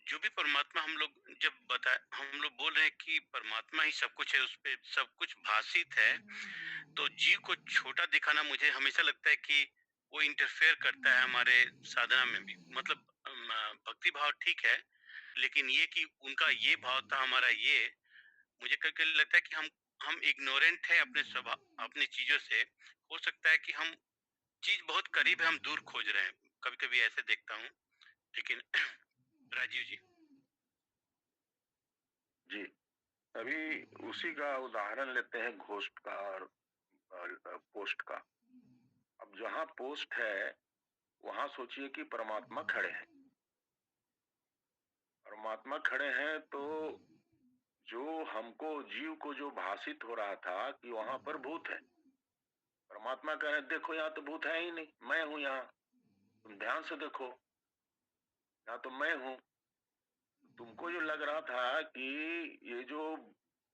जो भी परमात्मा हम लोग जब बता हम लोग बोल रहे हैं कि परमात्मा ही सब कुछ है, उस पे सब कुछ भाषित है, तो जीव को छोटा दिखाना मुझे हमेशा लगता है कि वो इंटरफेयर करता है हमारे साधना में भी। मतलब भक्ति भाव ठीक है, लेकिन ये कि उनका ये भाव था, हमारा ये, मुझे कभी कभी लगता है कि हम इग्नोरेंट हैं अपने स्वभाव, अपनी चीजों से। हो सकता है कि हम चीज बहुत करीब है, हम दूर खोज रहे हैं, कभी कभी ऐसे देखता हूँ। लेकिन राजीव जी। जी, अभी उसी का उदाहरण लेते हैं घोस्ट का और पोस्ट का। अब जहाँ पोस्ट है वहां सोचिए कि परमात्मा खड़े हैं। परमात्मा खड़े हैं तो जो हमको जीव को जो भाषित हो रहा था कि वहां पर भूत है, परमात्मा कह रहे हैं देखो यहाँ तो भूत है ही नहीं, मैं हूं यहाँ, तुम ध्यान से देखो, यहाँ तो मैं हूं। तुमको जो लग रहा था कि ये जो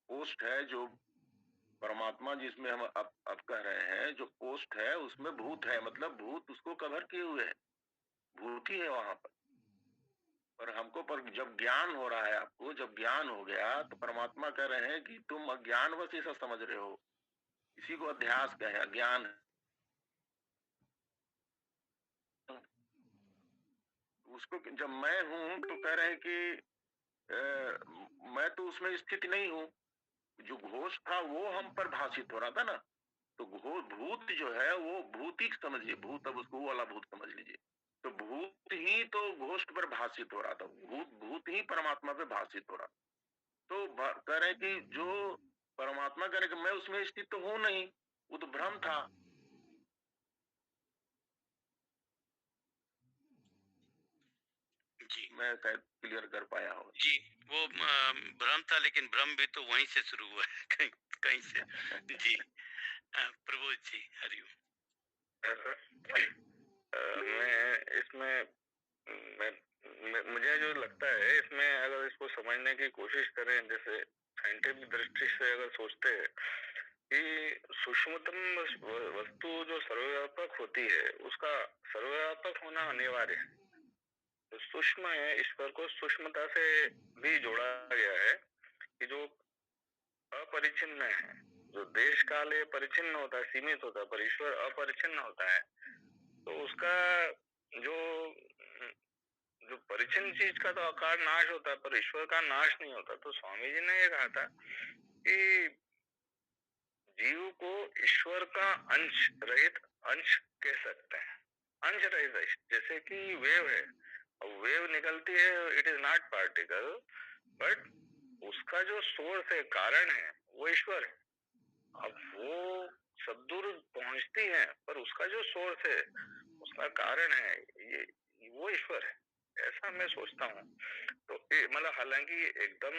पोस्ट है, जो परमात्मा जिसमें हम अब कह रहे हैं, जो पोस्ट है उसमें भूत है, मतलब भूत उसको कवर किए हुए है, भूत ही है वहां पर। पर हमको पर जब ज्ञान हो रहा है, आपको जब ज्ञान हो गया तो परमात्मा कह रहे हैं कि तुम अज्ञानवश ऐसा समझ रहे हो, इसी को अध्यास कहे, अज्ञान। उसको जब मैं हूं तो कह रहे हैं कि मैं तो उसमें स्थित नहीं हूँ। जो घोष था वो हम पर भाषित हो रहा था ना, तो भूत जो है वो भूत ही समझिए, भूत, अब उसको वो वाला भूत समझ लीजिए। तो भूत ही तो घोष्ट पर भाषित हो रहा था, भूत ही परमात्मा पे भाषित हो रहा। तो कह रहे कि जो परमात्मा कह रहे कि मैं उसमें स्थित तो हूं नहीं, वो तो भ्रम था। जी मैं शायद क्लियर कर पाया हूँ। जी वो भ्रम था, लेकिन भ्रम भी तो वहीं से शुरू हुआ है कहीं कहीं से। जी प्रभु जी, हरिओम। मैं इसमें मुझे जो लगता है इसमें अगर इसको समझने की कोशिश करें, जैसे साइंटिफिक दृष्टि से अगर सोचते हैं कि सूक्ष्मतम वस्तु जो सर्वव्यापक होती है उसका सर्वव्यापक होना अनिवार्य है। तो सूक्ष्म है, ईश्वर को सूक्ष्मता से भी जोड़ा गया है कि जो अपरिचिन्न है, जो देश काल परिचिन्न होता है, सीमित होता है, पर ईश्वर अपरिचिन्न होता है। तो उसका जो जो परिचिन्न चीज का तो आकार नाश होता है, पर ईश्वर का नाश नहीं होता। तो स्वामी जी ने ये कहा था कि जीव को ईश्वर का अंश रहित अंश कह सकते हैं। अंश रहित अंश, जैसे कि वेव है, वेव निकलती है, it is not particle, but उसका जो सोर्स है, कारण है, वो ईश्वर है। अब वो सब दूर पहुंचती है, पर उसका जो सोर्स है, उसका कारण है, ये वो ईश्वर है, ऐसा मैं सोचता हूँ। तो मतलब हालांकि एकदम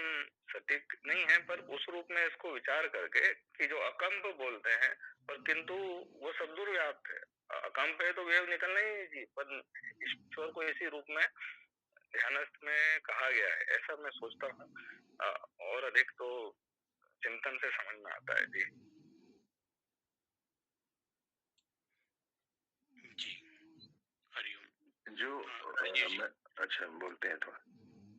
सटीक नहीं है, पर उस रूप में इसको विचार करके कि जो अकंप बोलते हैं, पर किंतु वो सब दूर व्याप्त है। अकंप है तो वेव निकलना ही जी, पर ईश्वर को इसी रूप में ध्यानस्थ में कहा गया है, ऐसा मैं सोचता हूँ। और अधिक तो चिंतन से समझ में आता है जी। जी हरिओम। जो जी जी अच्छा बोलते हैं थोड़ा,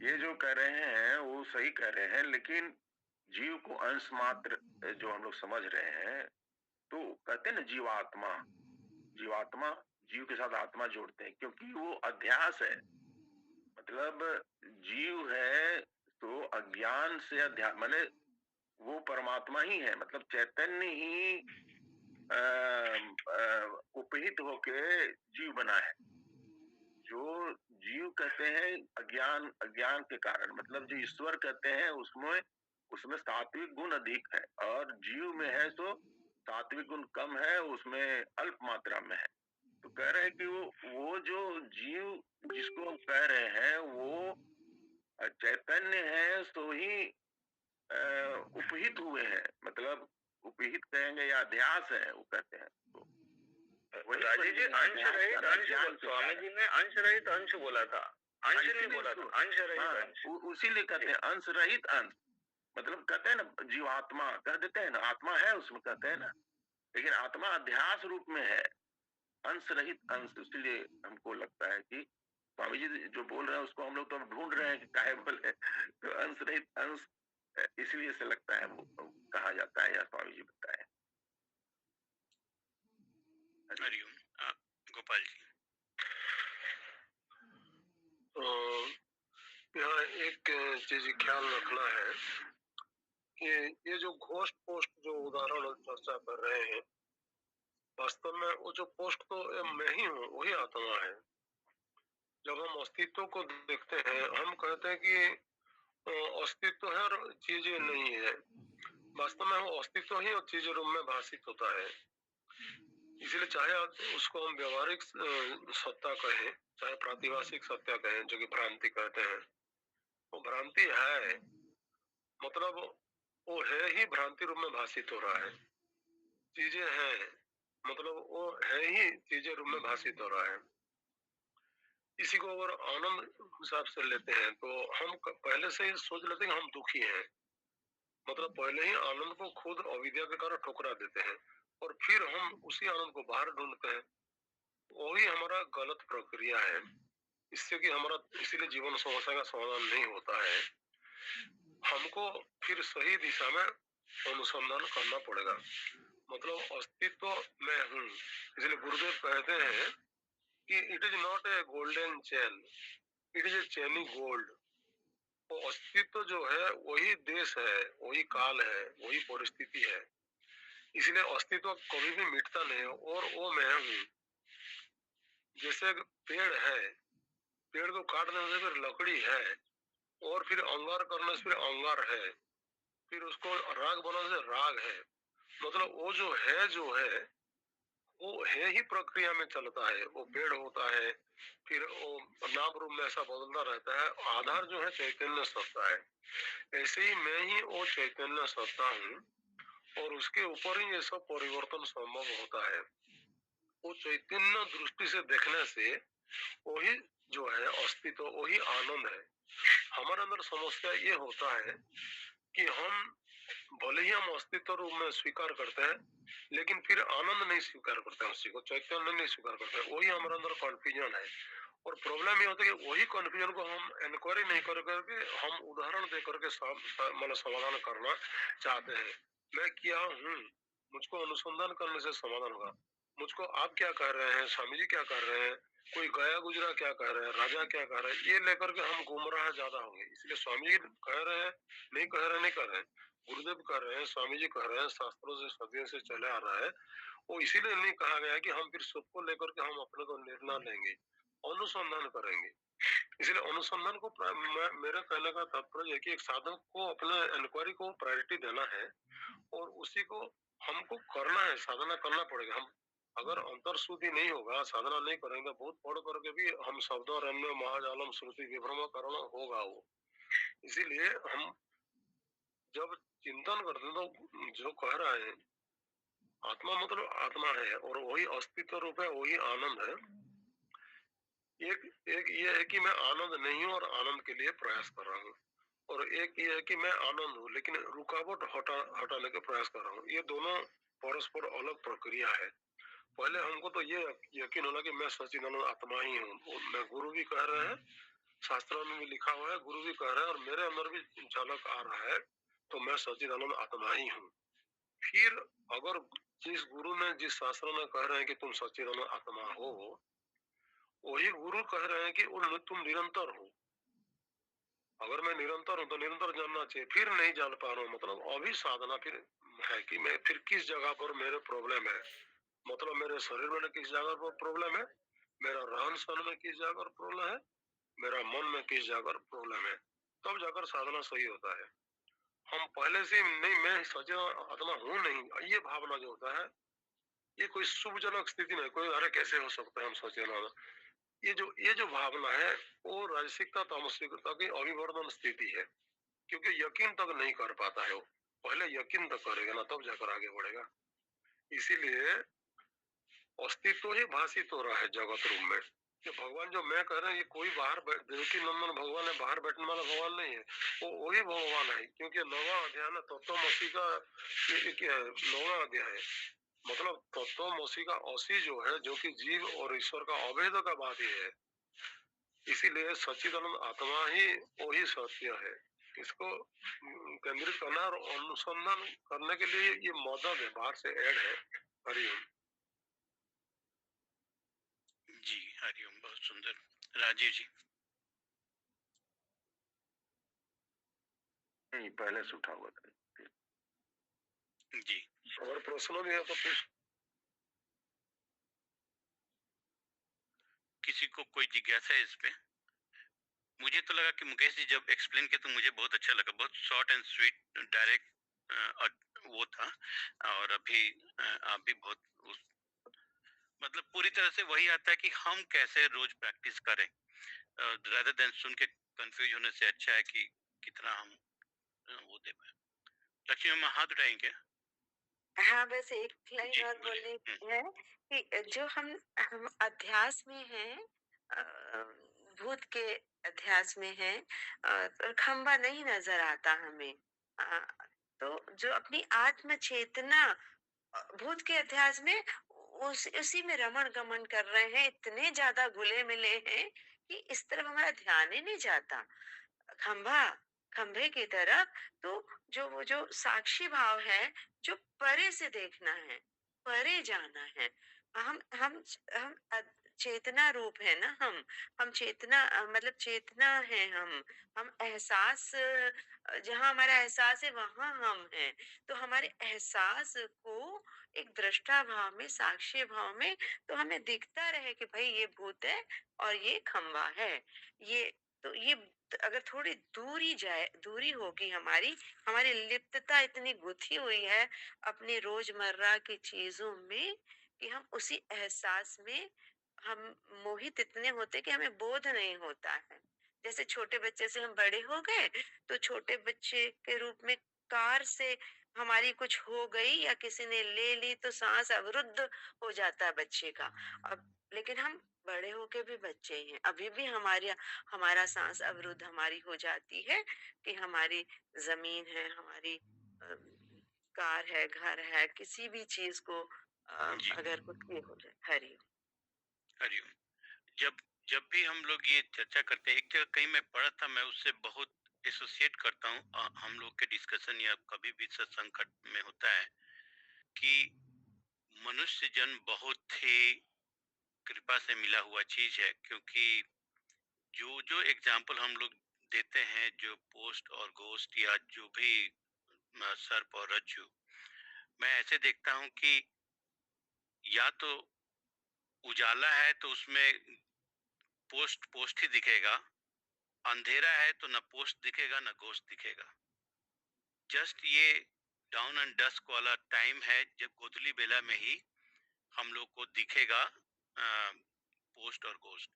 ये जो कह रहे हैं वो सही कह रहे हैं, लेकिन जीव को अंश मात्र जो हम लोग समझ रहे हैं, तो कहते हैं ना जीवात्मा, जीवात्मा जीव के साथ आत्मा जोड़ते हैं, क्योंकि वो अध्यास है। मतलब जीव है तो अज्ञान से अध्यास, माने वो परमात्मा ही है, मतलब चैतन्य ही उपहित होके जीव बना है। जो जीव कहते हैं अज्ञान, अज्ञान के कारण, मतलब जो ईश्वर कहते हैं उसमें उसमें सात्विक गुण अधिक है, और जीव में है तो सात्विक गुण कम है, उसमें अल्प मात्रा में है। तो कह रहे हैं कि वो जो जीव जिसको हम कह रहे हैं वो चैतन्य है, तो ही उपहित हुए हैं, मतलब उपहित कहेंगे या अध्यास है, वो कहते हैं। तो राजीव जी, अंश रहित अंश, स्वामी जी ने अंश रहित अंश बोला था, अंश नहीं बोला था, अंश रहित अंश। उसीलिए कहते हैं अंश रहित अंश, मतलब कहते हैं ना जीवात्मा कह देते हैं ना, आत्मा है उसमें कहते हैं ना, लेकिन आत्मा अध्यास रूप में है, अंश रहित अंश। इसलिए हमको लगता है कि स्वामी जी जो बोल रहे हैं उसको हम लोग तो ढूंढ रहे हैं कि काहे बोले, तो अंश रहित अंश इसलिए से लगता है वो कहा जाता है, या स्वामी जी बताए। हरिओम। गोपाल जी। यहाँ एक चीज ख्याल रखना है कि ये जो घोस्ट पोस्ट जो उदाहरण चर्चा कर रहे हैं, वास्तव में वो जो पोस्ट तो मैं ही हूँ, वही आत्मा है। जब हम अस्तित्व को देखते हैं, हम कहते हैं कि अस्तित्व है और चीजें नहीं है। वास्तव में वो अस्तित्व ही और चीजें रूप में भाषित होता है। इसलिए चाहे उसको हम व्यवहारिक सत्ता कहें, चाहे प्रातिभाषिक सत्ता कहें, जो कि भ्रांति कहते हैं, वो भ्रांति है, मतलब वो है ही भ्रांति रूप में भाषित हो रहा है। चीजें हैं, मतलब वो है ही चीजें रूप में भाषित हो रहा है। इसी को अगर आनंद हिसाब से लेते हैं तो हम पहले से ही सोच लेते हैं कि हम दुखी हैं, मतलब पहले ही आनंद को खुद अविद्या के कारण ठुकरा देते हैं, और फिर हम उसी आनंद को बाहर ढूंढते हैं। वही हमारा गलत प्रक्रिया है, इससे कि हमारा इसीलिए जीवन समस्या का समाधान नहीं होता है। हमको फिर सही दिशा में अनुसंधान करना पड़ेगा। मतलब अस्तित्व मैं हूँ, इसलिए गुरुदेव कहते हैं कि it is not a golden chain, it is a chainy gold. वो अस्तित्व जो है वही देश है, वही काल है, वही परिस्थिति है। इसलिए अस्तित्व कभी भी मिटता नहीं है, और वो मैं हूँ। जैसे पेड़ है, पेड़ को काट देने से फिर लकड़ी है, और फिर अंगार करने से फिर अंगार है, फिर उसको राग बनाने से राग है। मतलब वो जो है वो है ही प्रक्रिया में चलता है, वो पेड़ होता है, फिर वो नाम रूप में ऐसा बदलता रहता है। आधार जो है चैतन्य सत्ता है। ऐसे ही मैं ही वो चैतन्य सत्ता हूँ, और उसके ऊपर ही ये सब परिवर्तन संभव होता है। वो चैतन्य दृष्टि से देखने से वही जो है अस्तित्व, वही आनंद है। हमारे अंदर समस्या ये होता है कि हम भले ही हम अस्तित्व रूप में स्वीकार करते हैं, लेकिन फिर आनंद नहीं स्वीकार करते हैं, उसी को चैतन्य नहीं स्वीकार करते हैं। वही हमारे अंदर कन्फ्यूजन है। और प्रॉब्लम ये होता है कि वही कन्फ्यूजन को हम इंक्वायरी नहीं कर करके हम उदाहरण दे करके मतलब समाधान करना चाहते हैं। मैं क्या हूँ, मुझको अनुसंधान करने से समाधान होगा। मुझको आप क्या कह रहे हैं, स्वामी जी क्या कर रहे हैं, कोई गया गुजरा क्या कह रहे हैं, राजा क्या कह रहे हैं, ये लेकर के हम गुमराह ज्यादा होंगे। इसलिए स्वामी जी कह रहे हैं, नहीं कह रहे, नहीं कर रहे हैं, गुरुदेव कह रहे हैं, स्वामी जी कह रहे हैं, शास्त्रों से सदियों से चले आ रहा है। वो इसीलिए नहीं कहा गया है कि हम फिर सबको लेकर के हम अपने को निर्णय लेंगे, अनुसंधान करेंगे। इसलिए अनुसंधान को मेरे कहने का तात्पर्य है कि एक साधक को अपने इंक्वायरी को प्रायोरिटी देना है, और उसी को हमको करना है, साधना करना पड़ेगा। हम अगर अंतर शुद्धि नहीं होगा, साधना नहीं करेंगे, बहुत पढ़ करके भी हम शब्दारण्य महाजालम श्रुति विभ्रम करना होगा वो। इसीलिए हम जब चिंतन करते हैं तो जो कह रहा है आत्मा मतलब आत्मा है, और वही अस्तित्व रूप है, वही आनंद है। एक एक ये है कि मैं आनंद नहीं हूँ और आनंद के लिए प्रयास कर रहा हूँ, और एक ये है कि मैं आनंद हूँ लेकिन रुकावट हटाने का प्रयास कर रहा हूँ। ये दोनों परस्पर अलग प्रक्रिया है। पहले हमको तो ये यकीन होना कि मैं सच्चिदानंद आत्मा ही हूँ। मैं गुरु भी कह रहे हैं, शास्त्रों में भी लिखा हुआ है, गुरु भी कह रहे हैं, और मेरे अंदर भी झलक आ रहा है, तो मैं सच्चिदानंद आत्मा ही हूँ। फिर अगर जिस गुरु ने, जिस शास्त्र में कह रहे हैं कि तुम सच्चिदानंद आत्मा हो, वही गुरु कह रहे हैं कि तुम निरंतर हो। अगर मैं निरंतर हूँ तो निरंतर जानना चाहिए। फिर नहीं जान पा रहा हूँ, मतलब अभी साधना फिर है कि मैं फिर किस जगह पर मेरे प्रॉब्लम है, मतलब मेरे शरीर में किस जगह पर प्रॉब्लम है, मेरा रहन सहन में किस जगह पर प्रॉब्लम है, मेरा मन में किस जगह पर प्रॉब्लम है, तब जाकर साधना सही होता है। हम पहले से नहीं, मैं सचेतन आत्मा हूँ नहीं, ये भावना जो होता है, ये कोई शुभजनक स्थिति नहीं। कोई अरे कैसे हो सकता है हम सचेतन, ये जो भावना है वो राजसिकता तामसिकता की अभिवर्धन स्थिति है। क्योंकि यकीन तक नहीं कर पाता है वो, पहले यकीन तक करेगा ना, तब जाकर आगे बढ़ेगा। इसीलिए अस्तित्व ही भाषित हो रहा है जगत रूप में। कि भगवान जो मैं कह रहे हैं, ये कोई बाहर देवकी नंदन भगवान है, बाहर बैठने वाला भगवान नहीं है, वो वही भगवान है। क्योंकि 9वां अध्याय ना तत्वमसी का, ये क्या है, 9वां अध्याय है, मतलब तत्वमसी का असी जो है, जो कि जीव और ईश्वर का अभेद का बात ही है। इसीलिए सच्चिदानंद आत्मा ही वही सत्य है। इसको केंद्रित करना और अनुसंधान करने के लिए ये मदद है, बाहर से ऐड है। हरिओम। जी हरिओम, बहुत सुंदर। राजीव जी। नहीं, पहले से उठा हुआ था। जी, और प्रश्न भी है तो पूछ। किसी को कोई जिज्ञासा है इस पे? मुझे तो लगा कि मुकेश जी जब एक्सप्लेन किया तो मुझे बहुत अच्छा लगा, बहुत शॉर्ट एंड स्वीट डायरेक्ट वो था। और अभी आप भी बहुत मतलब पूरी तरह से वही आता है कि हम कैसे रोज प्रैक्टिस करें, rather देन सुन के कंफ्यूज होने से अच्छा है कि कितना हम वो दे पाए। लक्ष्मी अम्मा हाथ उठाएंगे? हाँ, बस एक लाइन जी और बोलिए। बोलनी है कि जो हम अध्यास में हैं, भूत के अध्यास में हैं, और खंबा नहीं नजर आता हमें। अ, तो जो अपनी आत्म चेतना भूत के अध्यास में, उसी में रमण गमन कर रहे हैं, इतने ज्यादा घुले मिले हैं कि इस तरफ हमारा ध्यान ही नहीं जाता। खंभा खंभे की तरफ, तो वो जो साक्षी भाव है, जो परे से देखना है, परे जाना है। हम चेतना रूप है ना, हम चेतना, मतलब चेतना है हम एहसास, जहाँ हमारा एहसास है वहां हम हैं। तो हमारे एहसास को एक दृष्टा भाव में, साक्षी भाव में, तो हमें दिखता रहे कि भाई ये भूत है और ये खंभा है। ये तो ये अगर थोड़ी दूरी होगी, हमारी लिप्तता इतनी गुथी हुई है अपनी रोजमर्रा की चीजों में, कि हम उसी एहसास में हम मोहित इतने होते कि हमें बोध नहीं होता है। जैसे छोटे बच्चे से हम बड़े हो गए, तो छोटे बच्चे के रूप में कार से हमारी कुछ हो गई या किसी ने ले ली तो सांस अवरुद्ध हो जाता है बच्चे का। अब लेकिन हम बड़े होके भी बच्चे ही हैं, अभी भी हमारा सांस अवरुद्ध हमारी हो जाती है कि हमारी जमीन है, हमारी कार है, घर है, किसी भी चीज को जी। अगर कुछ ये हो जाए। हरि ओम। हरिओम। जब जब भी हम लोग ये चर्चा करते हैं, एक जगह कहीं मैं पढ़ा था, मैं उससे बहुत एसोसिएट करता हूँ, हम लोग के डिस्कशन या कभी भी सत्संग में होता है कि मनुष्य जन्म बहुत ही कृपा से मिला हुआ चीज है, क्योंकि जो जो एग्जाम्पल हम लोग देते हैं, जो पोस्ट और घोस्ट या जो भी सर्प और रज्जु, मैं ऐसे देखता हूँ कि या तो उजाला है तो उसमें पोस्ट पोस्ट ही दिखेगा, अंधेरा है तो न पोस्ट दिखेगा न घोस्ट दिखेगा। जस्ट ये डाउन एंड डस्क वाला टाइम है, जब गोधूली बेला में ही हम लोग को दिखेगा पोस्ट और घोस्ट।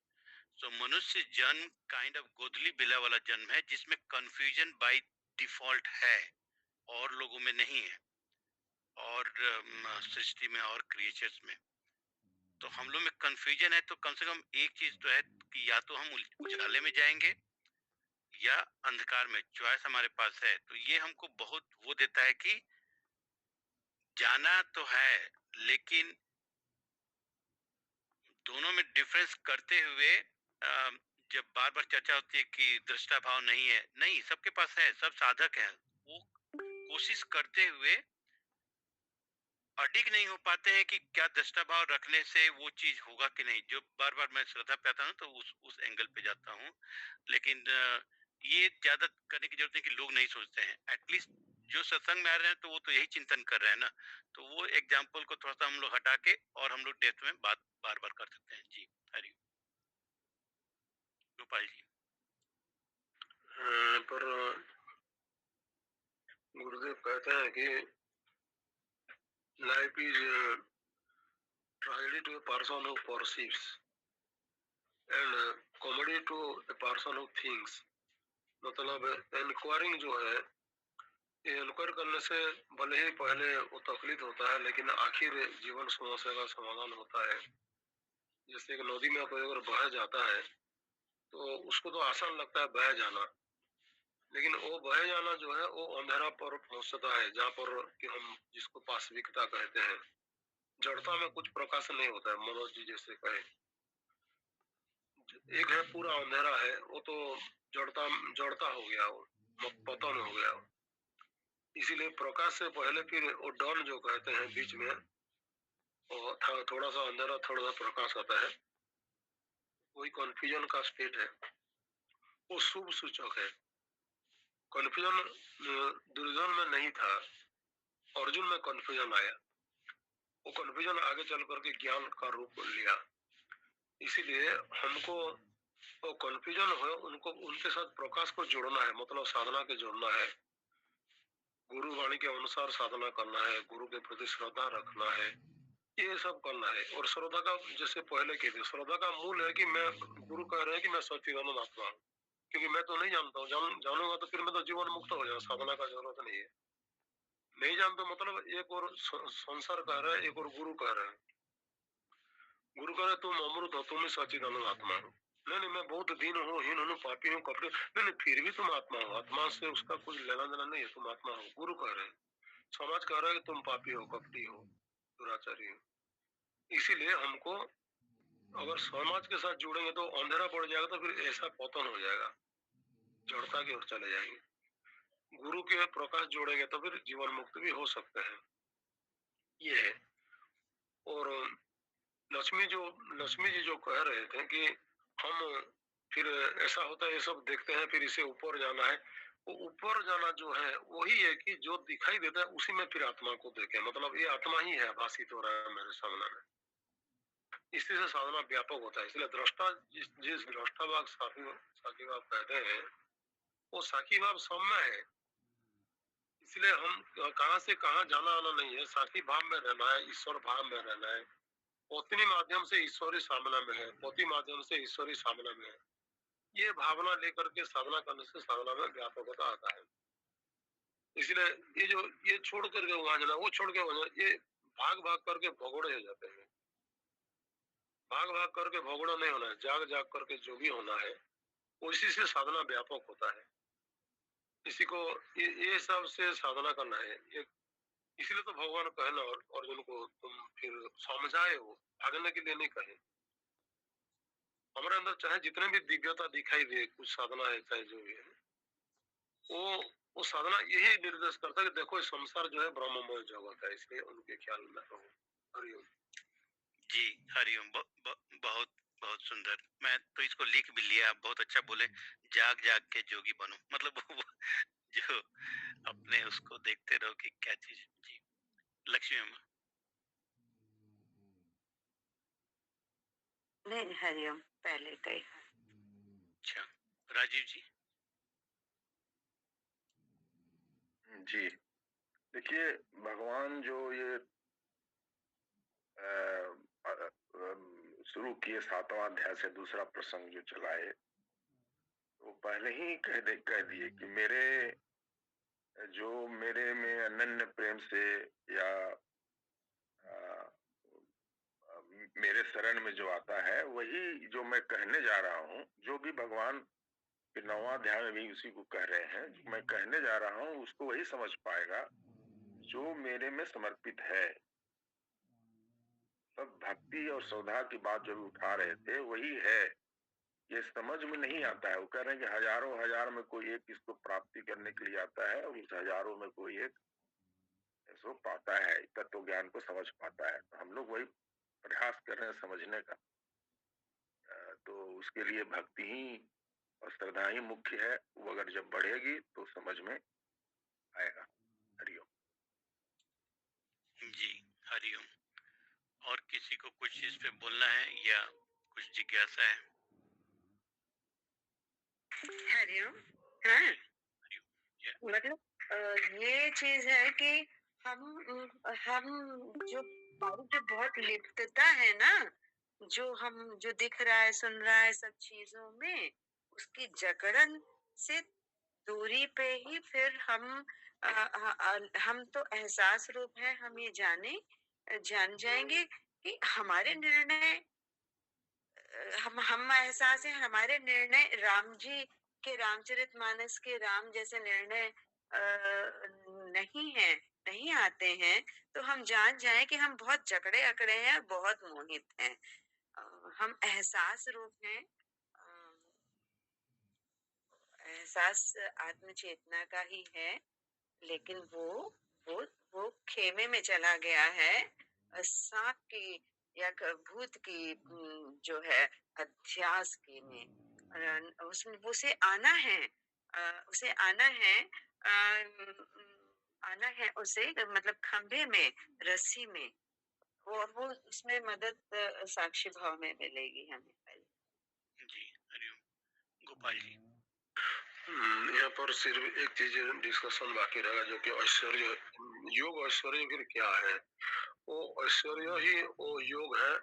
सो मनुष्य जन्म काइंड ऑफ गोधूली बेला वाला जन्म है, जिसमें कंफ्यूजन बाय डिफॉल्ट है और लोगों में नहीं है, और सृष्टि में और क्रिएचर्स में। तो हम लोग में कंफ्यूजन है, तो कम से कम एक चीज तो है कि या तो हम उजाले में जाएंगे या अंधकार में, चॉइस हमारे पास है। तो ये हमको बहुत वो देता है कि जाना तो है, लेकिन दोनों में डिफरेंस करते हुए जब बार बार चर्चा होती है कि दृष्टा भाव नहीं है, नहीं, सबके पास है, सब साधक हैं, वो कोशिश करते हुए अडिग नहीं हो पाते हैं कि क्या दृष्टा भाव रखने से वो चीज होगा कि नहीं। जो बार बार मैं श्रद्धा पे आता हूँ तो उस एंगल पे जाता हूँ, लेकिन ये ज्यादा करने की जरूरत नहीं कि लोग नहीं सोचते हैं। एटलीस्ट जो सत्संग में आ रहे हैं तो वो तो यही चिंतन कर रहे हैं ना, तो वो एग्जाम्पल को थोड़ा सा हम लोग हटा के और हम लोग डेप्थ में बात बार बार कर सकते हैं। जी हरि गोपाल जी। पर गुरुदेव कहते हैं कि life is tragedy to a person who perceives and comedy to a person who thinks. मतलब इंक्वायरिंग जो है, ये इंक्वायर करने से भले ही पहले वो तकलीफ होता है, लेकिन आखिर जीवन समस्या का समाधान होता है। जैसे एक नदी में कोई अगर बह जाता है तो उसको तो आसान लगता है बह जाना, लेकिन वो बह जाना जो है वो अंधेरा पर पहुंचता है, जहाँ पर कि हम जिसको पाशविकता कहते हैं। जड़ता में कुछ प्रकाश नहीं होता है, मनोज जी जैसे कहे। एक है पूरा अंधेरा है, वो तो जड़ता जड़ता हो गया, वो पतन हो गया। इसीलिए प्रकाश से पहले फिर वो डॉन जो कहते हैं बीच में, वो थोड़ा सा अंधेरा थोड़ा सा प्रकाश आता है, वही कन्फ्यूजन का स्टेट है। वो शुभ सूचक है। कन्फ्यूजन दुर्योधन में नहीं था, अर्जुन में कन्फ्यूजन आया। वो कन्फ्यूजन आगे चल करके ज्ञान का रूप लिया। इसीलिए हमको वो कन्फ्यूजन हो उनको उनके साथ प्रकाश को जोड़ना है, मतलब साधना के जोड़ना है, गुरु वाणी के अनुसार साधना करना है, गुरु के प्रति श्रद्धा रखना है, ये सब करना है। और श्रद्धा का जैसे पहले कह दिया, श्रद्धा का मूल है कि मैं, गुरु कह रहे हैं कि मैं सच्चिदानंद आत्मा हूँ, क्योंकि मैं तो नहीं जानता हूँ, जानूंगा तो फिर मैं तो जीवन मुक्त हो जाऊँ, साधना का जरूरत नहीं है। नहीं जानते मतलब एक और संसार कह रहा है, एक और गुरु कह रहे हैं। गुरु कह रहे तुम अमृत हो, तुम ही सच्चिदानंद आत्मा हो। नहीं नहीं, मैं बहुत दीन हूँ, हीन हूँ, पापी हूँ, कपड़े, नहीं नहीं, फिर भी तुम आत्मा हो, आत्मा से उसका कुछ लेना देना नहीं है, तुम आत्मा हो। गुरु कह रहे हैं। समाज कह रहा है कि तुम पापी हो, कपटी हो, दुराचारी हो। इसीलिए हमको अगर समाज के साथ जुड़ेंगे तो अंधेरा पड़ जाएगा, तो फिर ऐसा पतन हो जाएगा, जड़ता की ओर चले जाएंगे। गुरु के प्रकाश जोड़ेंगे तो फिर जीवन मुक्त भी हो सकते हैं, ये है। और लक्ष्मी जी जो कह रहे थे कि हम फिर ऐसा होता है, ये सब देखते हैं, फिर इसे ऊपर जाना है। वो ऊपर जाना जो है वही है कि जो दिखाई देता है उसी में फिर आत्मा को देखें, मतलब ये आत्मा ही है, भाषित हो रहा है मेरे सामने में। इसी से साधना व्यापक होता है। इसलिए दृष्टा जिस दृष्टा भाग साकी भाव कहते हैं, वो साकी भाव सब में है। इसलिए हम कहाँ से कहाँ जाना आना नहीं है, साकी भाव में रहना है, ईश्वर भाव में रहना है। पत्नी माध्यम से ईश्वरी सामना में है, पति माध्यम से ईश्वरी सामना में है। ये भावना लेकर के साधना करने से साधना में व्यापकता आता है। इसलिए ये छोड़ करके वहां जाना, वो छोड़ के वहां जाना, ये भाग भाग करके भगोड़े हो जाते हैं। भाग भाग करके भगोड़ा नहीं होना है, जाग जाग करके जोगी होना है। उसी से साधना व्यापक होता है। इसी को ये सब से साधना करना है। ये इसलिए तो भगवान कहे ना और अर्जुन को, तुम फिर समझाए हो, भागने के लिए नहीं कहे। हमारे अंदर चाहे जितने भी दिव्यता दिखाई दे, कुछ साधना है चाहे जो भी है, वो साधना यही निर्देश करता है कि देखो ये संसार जो है ब्रह्ममय जगत है, इसलिए उनके ख्याल में रहो। हरिओम। जी हरिओम। बहुत बहुत सुंदर। मैं तो इसको लिख भी लिया। आप बहुत अच्छा बोले, जाग जाग के जोगी बनो। मतलब वो जो अपने उसको देखते रहो कि क्या चीज। जी लक्ष्मी अम्मा। नहीं, हरिओम पहले कही। अच्छा राजीव जी। जी, देखिए भगवान जो ये शुरू किए 7वां अध्याय से दूसरा प्रसंग जो चलाए, वो पहले ही कह दिए कि मेरे में अनन्य प्रेम से या अ, मेरे शरण में जो आता है, वही जो मैं कहने जा रहा हूँ, जो भी भगवान फिर 9वां अध्याय में भी उसी को कह रहे हैं, जो मैं कहने जा रहा हूँ उसको वही समझ पाएगा जो मेरे में समर्पित है। सब भक्ति और श्रद्धा की बात जो भी उठा रहे थे वही है। ये समझ में नहीं आता है। वो कह रहे हैं कि हजारों हजार में कोई एक इसको प्राप्ति करने के लिए आता है और उस हजारों में कोई एक इसको पाता है, तत्व ज्ञान को समझ पाता है। तो हम लोग वही प्रयास कर रहे हैं समझने का। तो उसके लिए भक्ति ही और श्रद्धा ही मुख्य है। वो अगर जब बढ़ेगी तो समझ में आएगा। हरिओम। जी हरिओम। और किसी को कुछ इस पे बोलना है या कुछ जिज्ञासा है? हरिओम। हाँ, मतलब ये चीज है कि हम जो हमारी जो बहुत लिप्तता है ना, जो दिख रहा है सुन रहा है सब चीजों में, उसकी जकड़न से दूरी पे ही फिर हम तो एहसास रूप है, हम ये जान जाएंगे कि हमारे निर्णय, हम एहसास है हमारे निर्णय राम जी के रामचरितमानस के राम जैसे निर्णय नहीं है, नहीं आते हैं, तो हम जान जाएं कि हम बहुत जकड़े अकड़े हैं, बहुत मोहित हैं। हम एहसास रूप हैं। एहसास आत्म चेतना का ही है, लेकिन वो वो खेमे में चला गया है, सांप की या भूत की जो है अध्यास के में। उसमें उसे आना है, उसे आना है, आना है उसे, मतलब खंभे में, रस्सी में। वो उसमें मदद साक्षी भाव में मिलेगी हमें। जी हरिओम। गोपाल जी। यहाँ पर सिर्फ एक चीज डिस्कशन बाकी रहेगा, जो कि ऐश्वर्य, योग ऐश्वर्य फिर क्या है। वो ऐश्वर्य ही वो योग है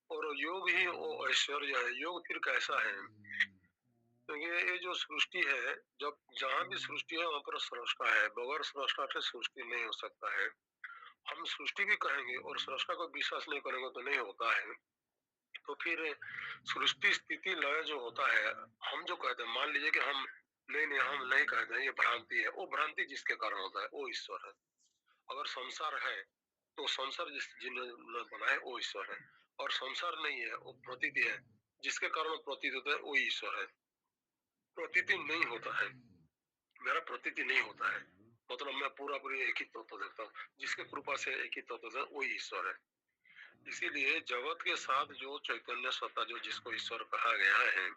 और योग ही वो ऐश्वर्य है। योग फिर कैसा है, क्योंकि ये जो सृष्टि है, जब जहाँ भी सृष्टि है वहाँ पर सृष्टा है। बगैर सृष्टा से सृष्टि नहीं हो सकता है। हम सृष्टि भी कहेंगे और सृष्टा को विश्वास नहीं करेंगे तो नहीं होता है। तो फिर सृष्टि स्थिति लय जो होता है, हम जो कहते हैं, मान लीजिए कि हम नहीं कहते हैं ये भ्रांति है, वो भ्रांति जिसके कारण होता है वो ईश्वर है। अगर संसार है तो संसार जिन्होंने बनाया वो ईश्वर है, और संसार नहीं है, वो प्रतीति है, जिसके कारण प्रतीत होता है वो ईश्वर है। प्रतीति नहीं होता है, मेरा प्रतीति नहीं होता है, मतलब मैं पूरा पूरी एक ही तत्व देखता हूँ, जिसके कृपा से एक ही तत्व है वो ईश्वर है। इसीलिए जगत के साथ जो चैतन्य सत्ता, जो जिसको ईश्वर कहा गया है,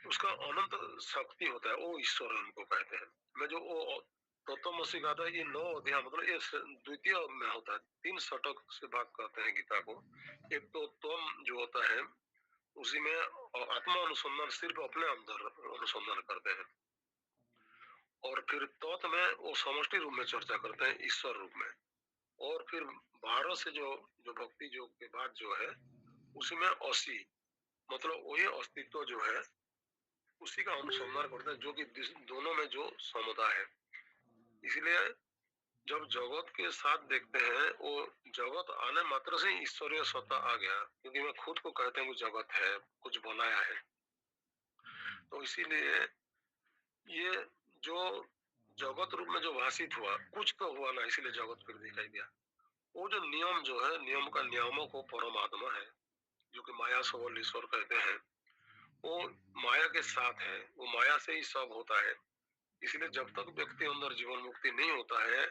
उसका अनंत शक्ति होता है, वो ईश्वर उनको कहते हैं। मैं जो वो तत्वमसी कहा था, ये 9 अध्याय, मतलब ये द्वितीय में होता है। 3 षटक से भाग करते हैं गीता को। एक तो त्वम जो होता है, उसी में आत्मा अनुसंधान सिर्फ अपने अंदर अनुसंधान करते हैं, और फिर तत् में वो समष्टि रूप में चर्चा करते हैं, ईश्वर रूप में। और फिर 12 से जो जो भक्ति योग के बाद जो है उसमें 80 मतलब वही अस्तित्व जो है उसी का अनुसंधान करते हैं, जो कि दोनों में जो समता है। इसलिए जब जगत के साथ देखते हैं, वो जगत आने मात्र से ही ईश्वरीय सत्ता आ गया, क्योंकि मैं खुद को कहते हैं कि जगत है, कुछ बनाया है। तो इसीलिए ये जो जगत रूप में जो भाषित हुआ, कुछ तो हुआ ना, इसीलिए जगत फिर दिखाई दिया। वो जो नियम जो है, नियम का नियामक वो परमात्मा है, जो कि माया सबल ईश्वर कहते हैं। वो माया के साथ है, वो माया से ही सब होता है। इसलिए जब तक व्यक्ति अंदर जीवन मुक्ति नहीं होता है,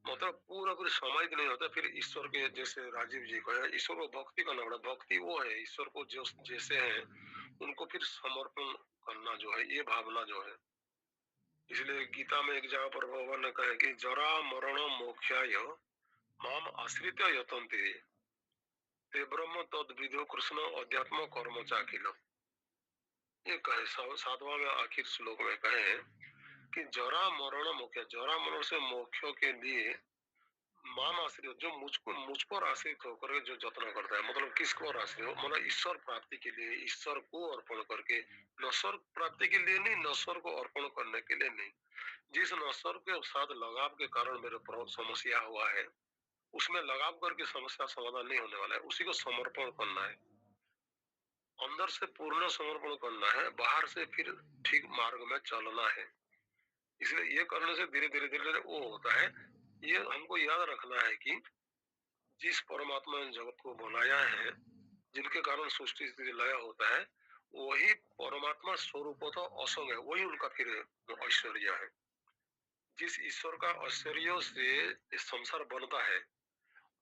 मतलब पूरा पूरी सामायिक नहीं होता, फिर ईश्वर के जैसे राजीव जी को है, ईश्वर को भक्ति करना पड़ा। भक्ति वो है, ईश्वर को जो जैसे है उनको फिर समर्पण करना जो है, ये भावना जो है। इसलिए गीता में एक जगह पर भगवान ने कहा कि जरा मरण मोक्षाय माम आश्रित यतन्ते ते ब्रह्म तद विदो कृष्ण अध्यात्म कर्म चाखिल। ये कहे 7वां में आखिर श्लोक में कहे हैं कि जरा मरण मोक्ष, जरा मरण से मोक्ष के लिए माम आश्रित, जो मुझ पर आश्रित होकर जो जत्न करता है, मतलब किसको आश्रित हो, मतलब ईश्वर प्राप्ति के लिए, ईश्वर को अर्पण करके, नश्वर प्राप्ति के लिए नहीं, नश्वर को अर्पण करने के लिए नहीं। जिस नश्वर के साथ लगाव के कारण मेरे समस्या हुआ है, उसमें लगाव करके समस्या समाधान नहीं होने वाला है, उसी को समर्पण करना है। अंदर से पूर्ण समर्पण करना है, बाहर से फिर ठीक मार्ग में चलना है। इसलिए ये करने से धीरे धीरे धीरे धीरे वो होता है। ये हमको याद रखना है कि जिस परमात्मा ने जगत को बनाया है, जिनके कारण सृष्टि स्थिति लय होता है, वही परमात्मा स्वरूप तो असंग है, वही उनका फिर ऐश्वर्य है। जिस ईश्वर का ऐश्वर्य से संसार बनता है,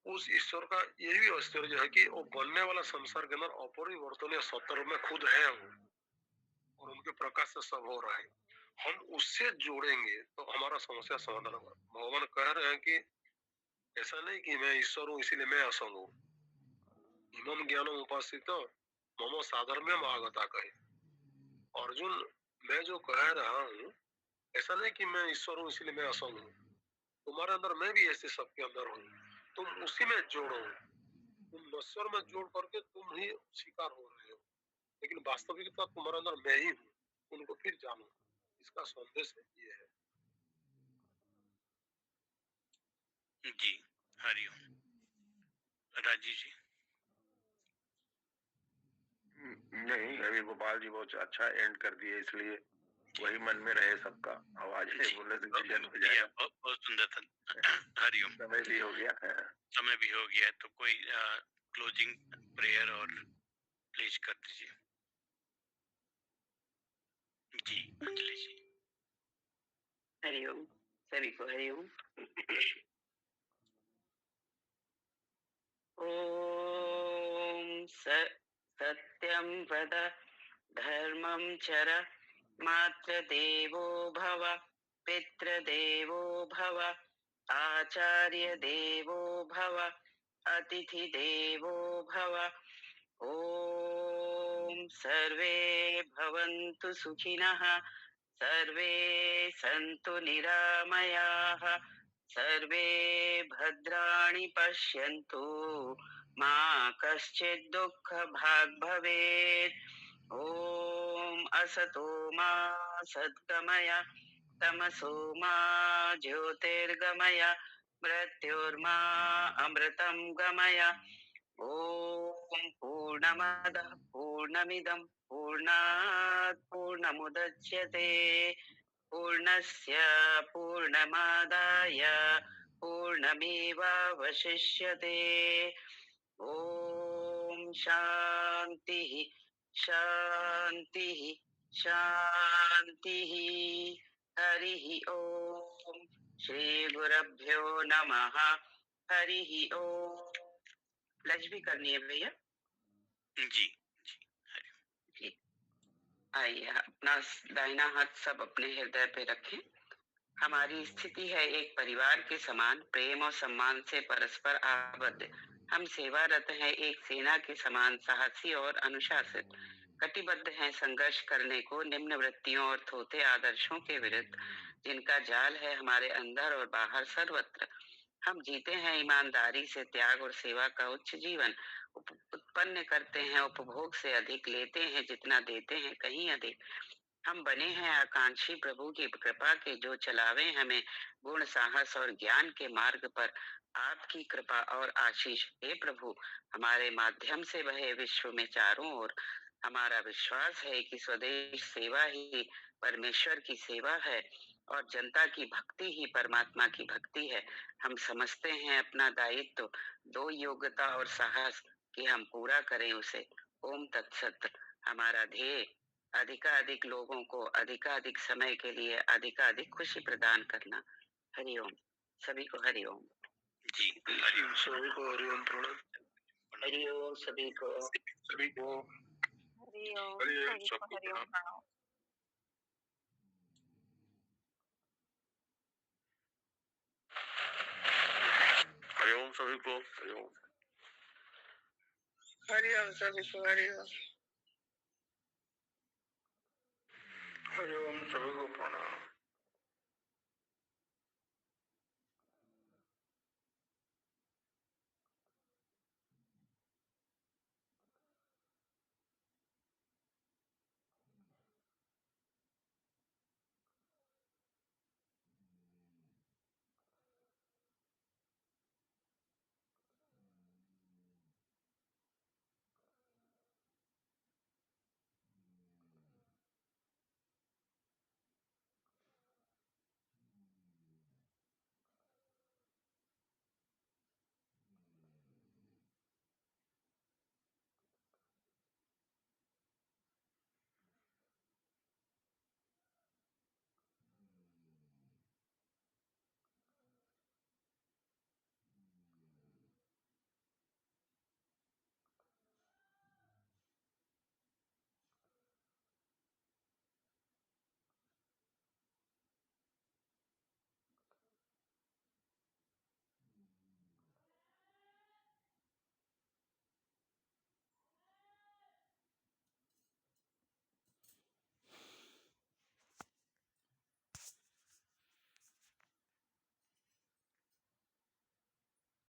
उस ईश्वर का यही भी ऐश्वर्य है कि वो बनने वाला संसार के अंदर अपरिवर्तनीय सत्य में खुद है वो, और उनके प्रकाश से सब हो रहा है। हम उससे जोड़ेंगे तो हमारा समस्या समाधान होगा। भगवान कह रहे हैं कि ऐसा नहीं कि मैं ईश्वर हूँ इसीलिए मैं असंग हूँ। इमम ज्ञानम उपासित मम साधर्म्यम आगता कहे। अर्जुन, मैं जो कह रहा हूँ, ऐसा नहीं कि मैं ईश्वर हूँ इसीलिए मैं असंग हूँ। तुम्हारे अंदर मैं भी ऐसे सबके अंदर हूँ, तुम उसी में जोड़ो। तुम नश्वर में जोड़ करके तुम ही शिकार हो रहे हो, लेकिन वास्तविकता तुम्हारे अंदर मैं ही हूँ, उनको फिर जानो। इसका संदेश ये है। जी, हरिओम। राजीव जी। नहीं, अभी गोपाल जी बहुत अच्छा एंड कर दिए, इसलिए वही मन में रहे सबका। आवाज है बोलने से क्लियर हो जाएगा। बहुत बहुत सुंदर था। हरिओम। समय भी हो गया है। समय भी हो गया है, तो कोई क्लोजिंग प्रेयर और प्लीज कर दीजिए। जी, अंजलि जी। हरिओम, सभी को हरिओम। ओम सत्यम वद धर्मं चर मातृदेवो भव पितृदेवो भव आचार्य देवो भव अतिथि देवो भव। ओम सर्वे भवन्तु सुखिनः, सर्वे सन्तु निरामयाः, सर्वे भद्राणि पश्यन्तु, मा कश्चित् दुःखभाग् भवेत्। ओम असतो मा सद्गमय, तमसो मा ज्योतिर्गमय, मृत्युर्मा अमृतं गमय। ओम पूर्णमदः पूर्णमिदं पूर्णात् पूर्णमुदच्यते, पूर्णस्य पूर्णमादाय पूर्णमेवावशिष्यते। ओम शांति शांति शांति। हरि ओम। श्री गुरुभ्यो नमः। हरि ओम। लज भी करनी है भैया। जी जी, आइए अपना दाहिना हाथ सब अपने हृदय पे रखें। हमारी स्थिति है एक परिवार के समान, प्रेम और सम्मान से परस्पर आबद्ध। हम सेवारत हैं एक सेना के समान, साहसी और अनुशासित। कटिबद्ध हैं संघर्ष करने को निम्न वृत्तियों और थोथे आदर्शों के विरुद्ध, जिनका जाल है हमारे अंदर और बाहर सर्वत्र। हम जीते हैं ईमानदारी से, त्याग और सेवा का उच्च जीवन उत्पन्न करते हैं, उपभोग से अधिक लेते हैं, जितना देते हैं कहीं अधिक। हम बने हैं आकांक्षी प्रभु की कृपा के, जो चलावे हमें गुण, साहस और ज्ञान के मार्ग पर। आपकी कृपा और आशीष हे प्रभु हमारे माध्यम से बहे विश्व में चारों ओर। हमारा विश्वास है कि स्वदेश सेवा ही परमेश्वर की सेवा है और जनता की भक्ति ही परमात्मा की भक्ति है। हम समझते हैं अपना दायित्व, दो योग्यता और साहस कि हम पूरा करें उसे। ओम तत्सत। हमारा ध्येय अधिकाधिक लोगों को अधिकाधिक समय के लिए अधिकाधिक खुशी प्रदान करना। हरिओम। सभी को हरिओम। जी हरिओम। सभी को हरिओम प्रणाम। हरिओम सभी को। सभी को हरिओम हरिओम सभी को सबको हरिओम प्रणाम। प्रणाम। हरिओम सभी को हरिओम। हरिओम सभी को हरिओम। हरिओम सभी को प्रणाम।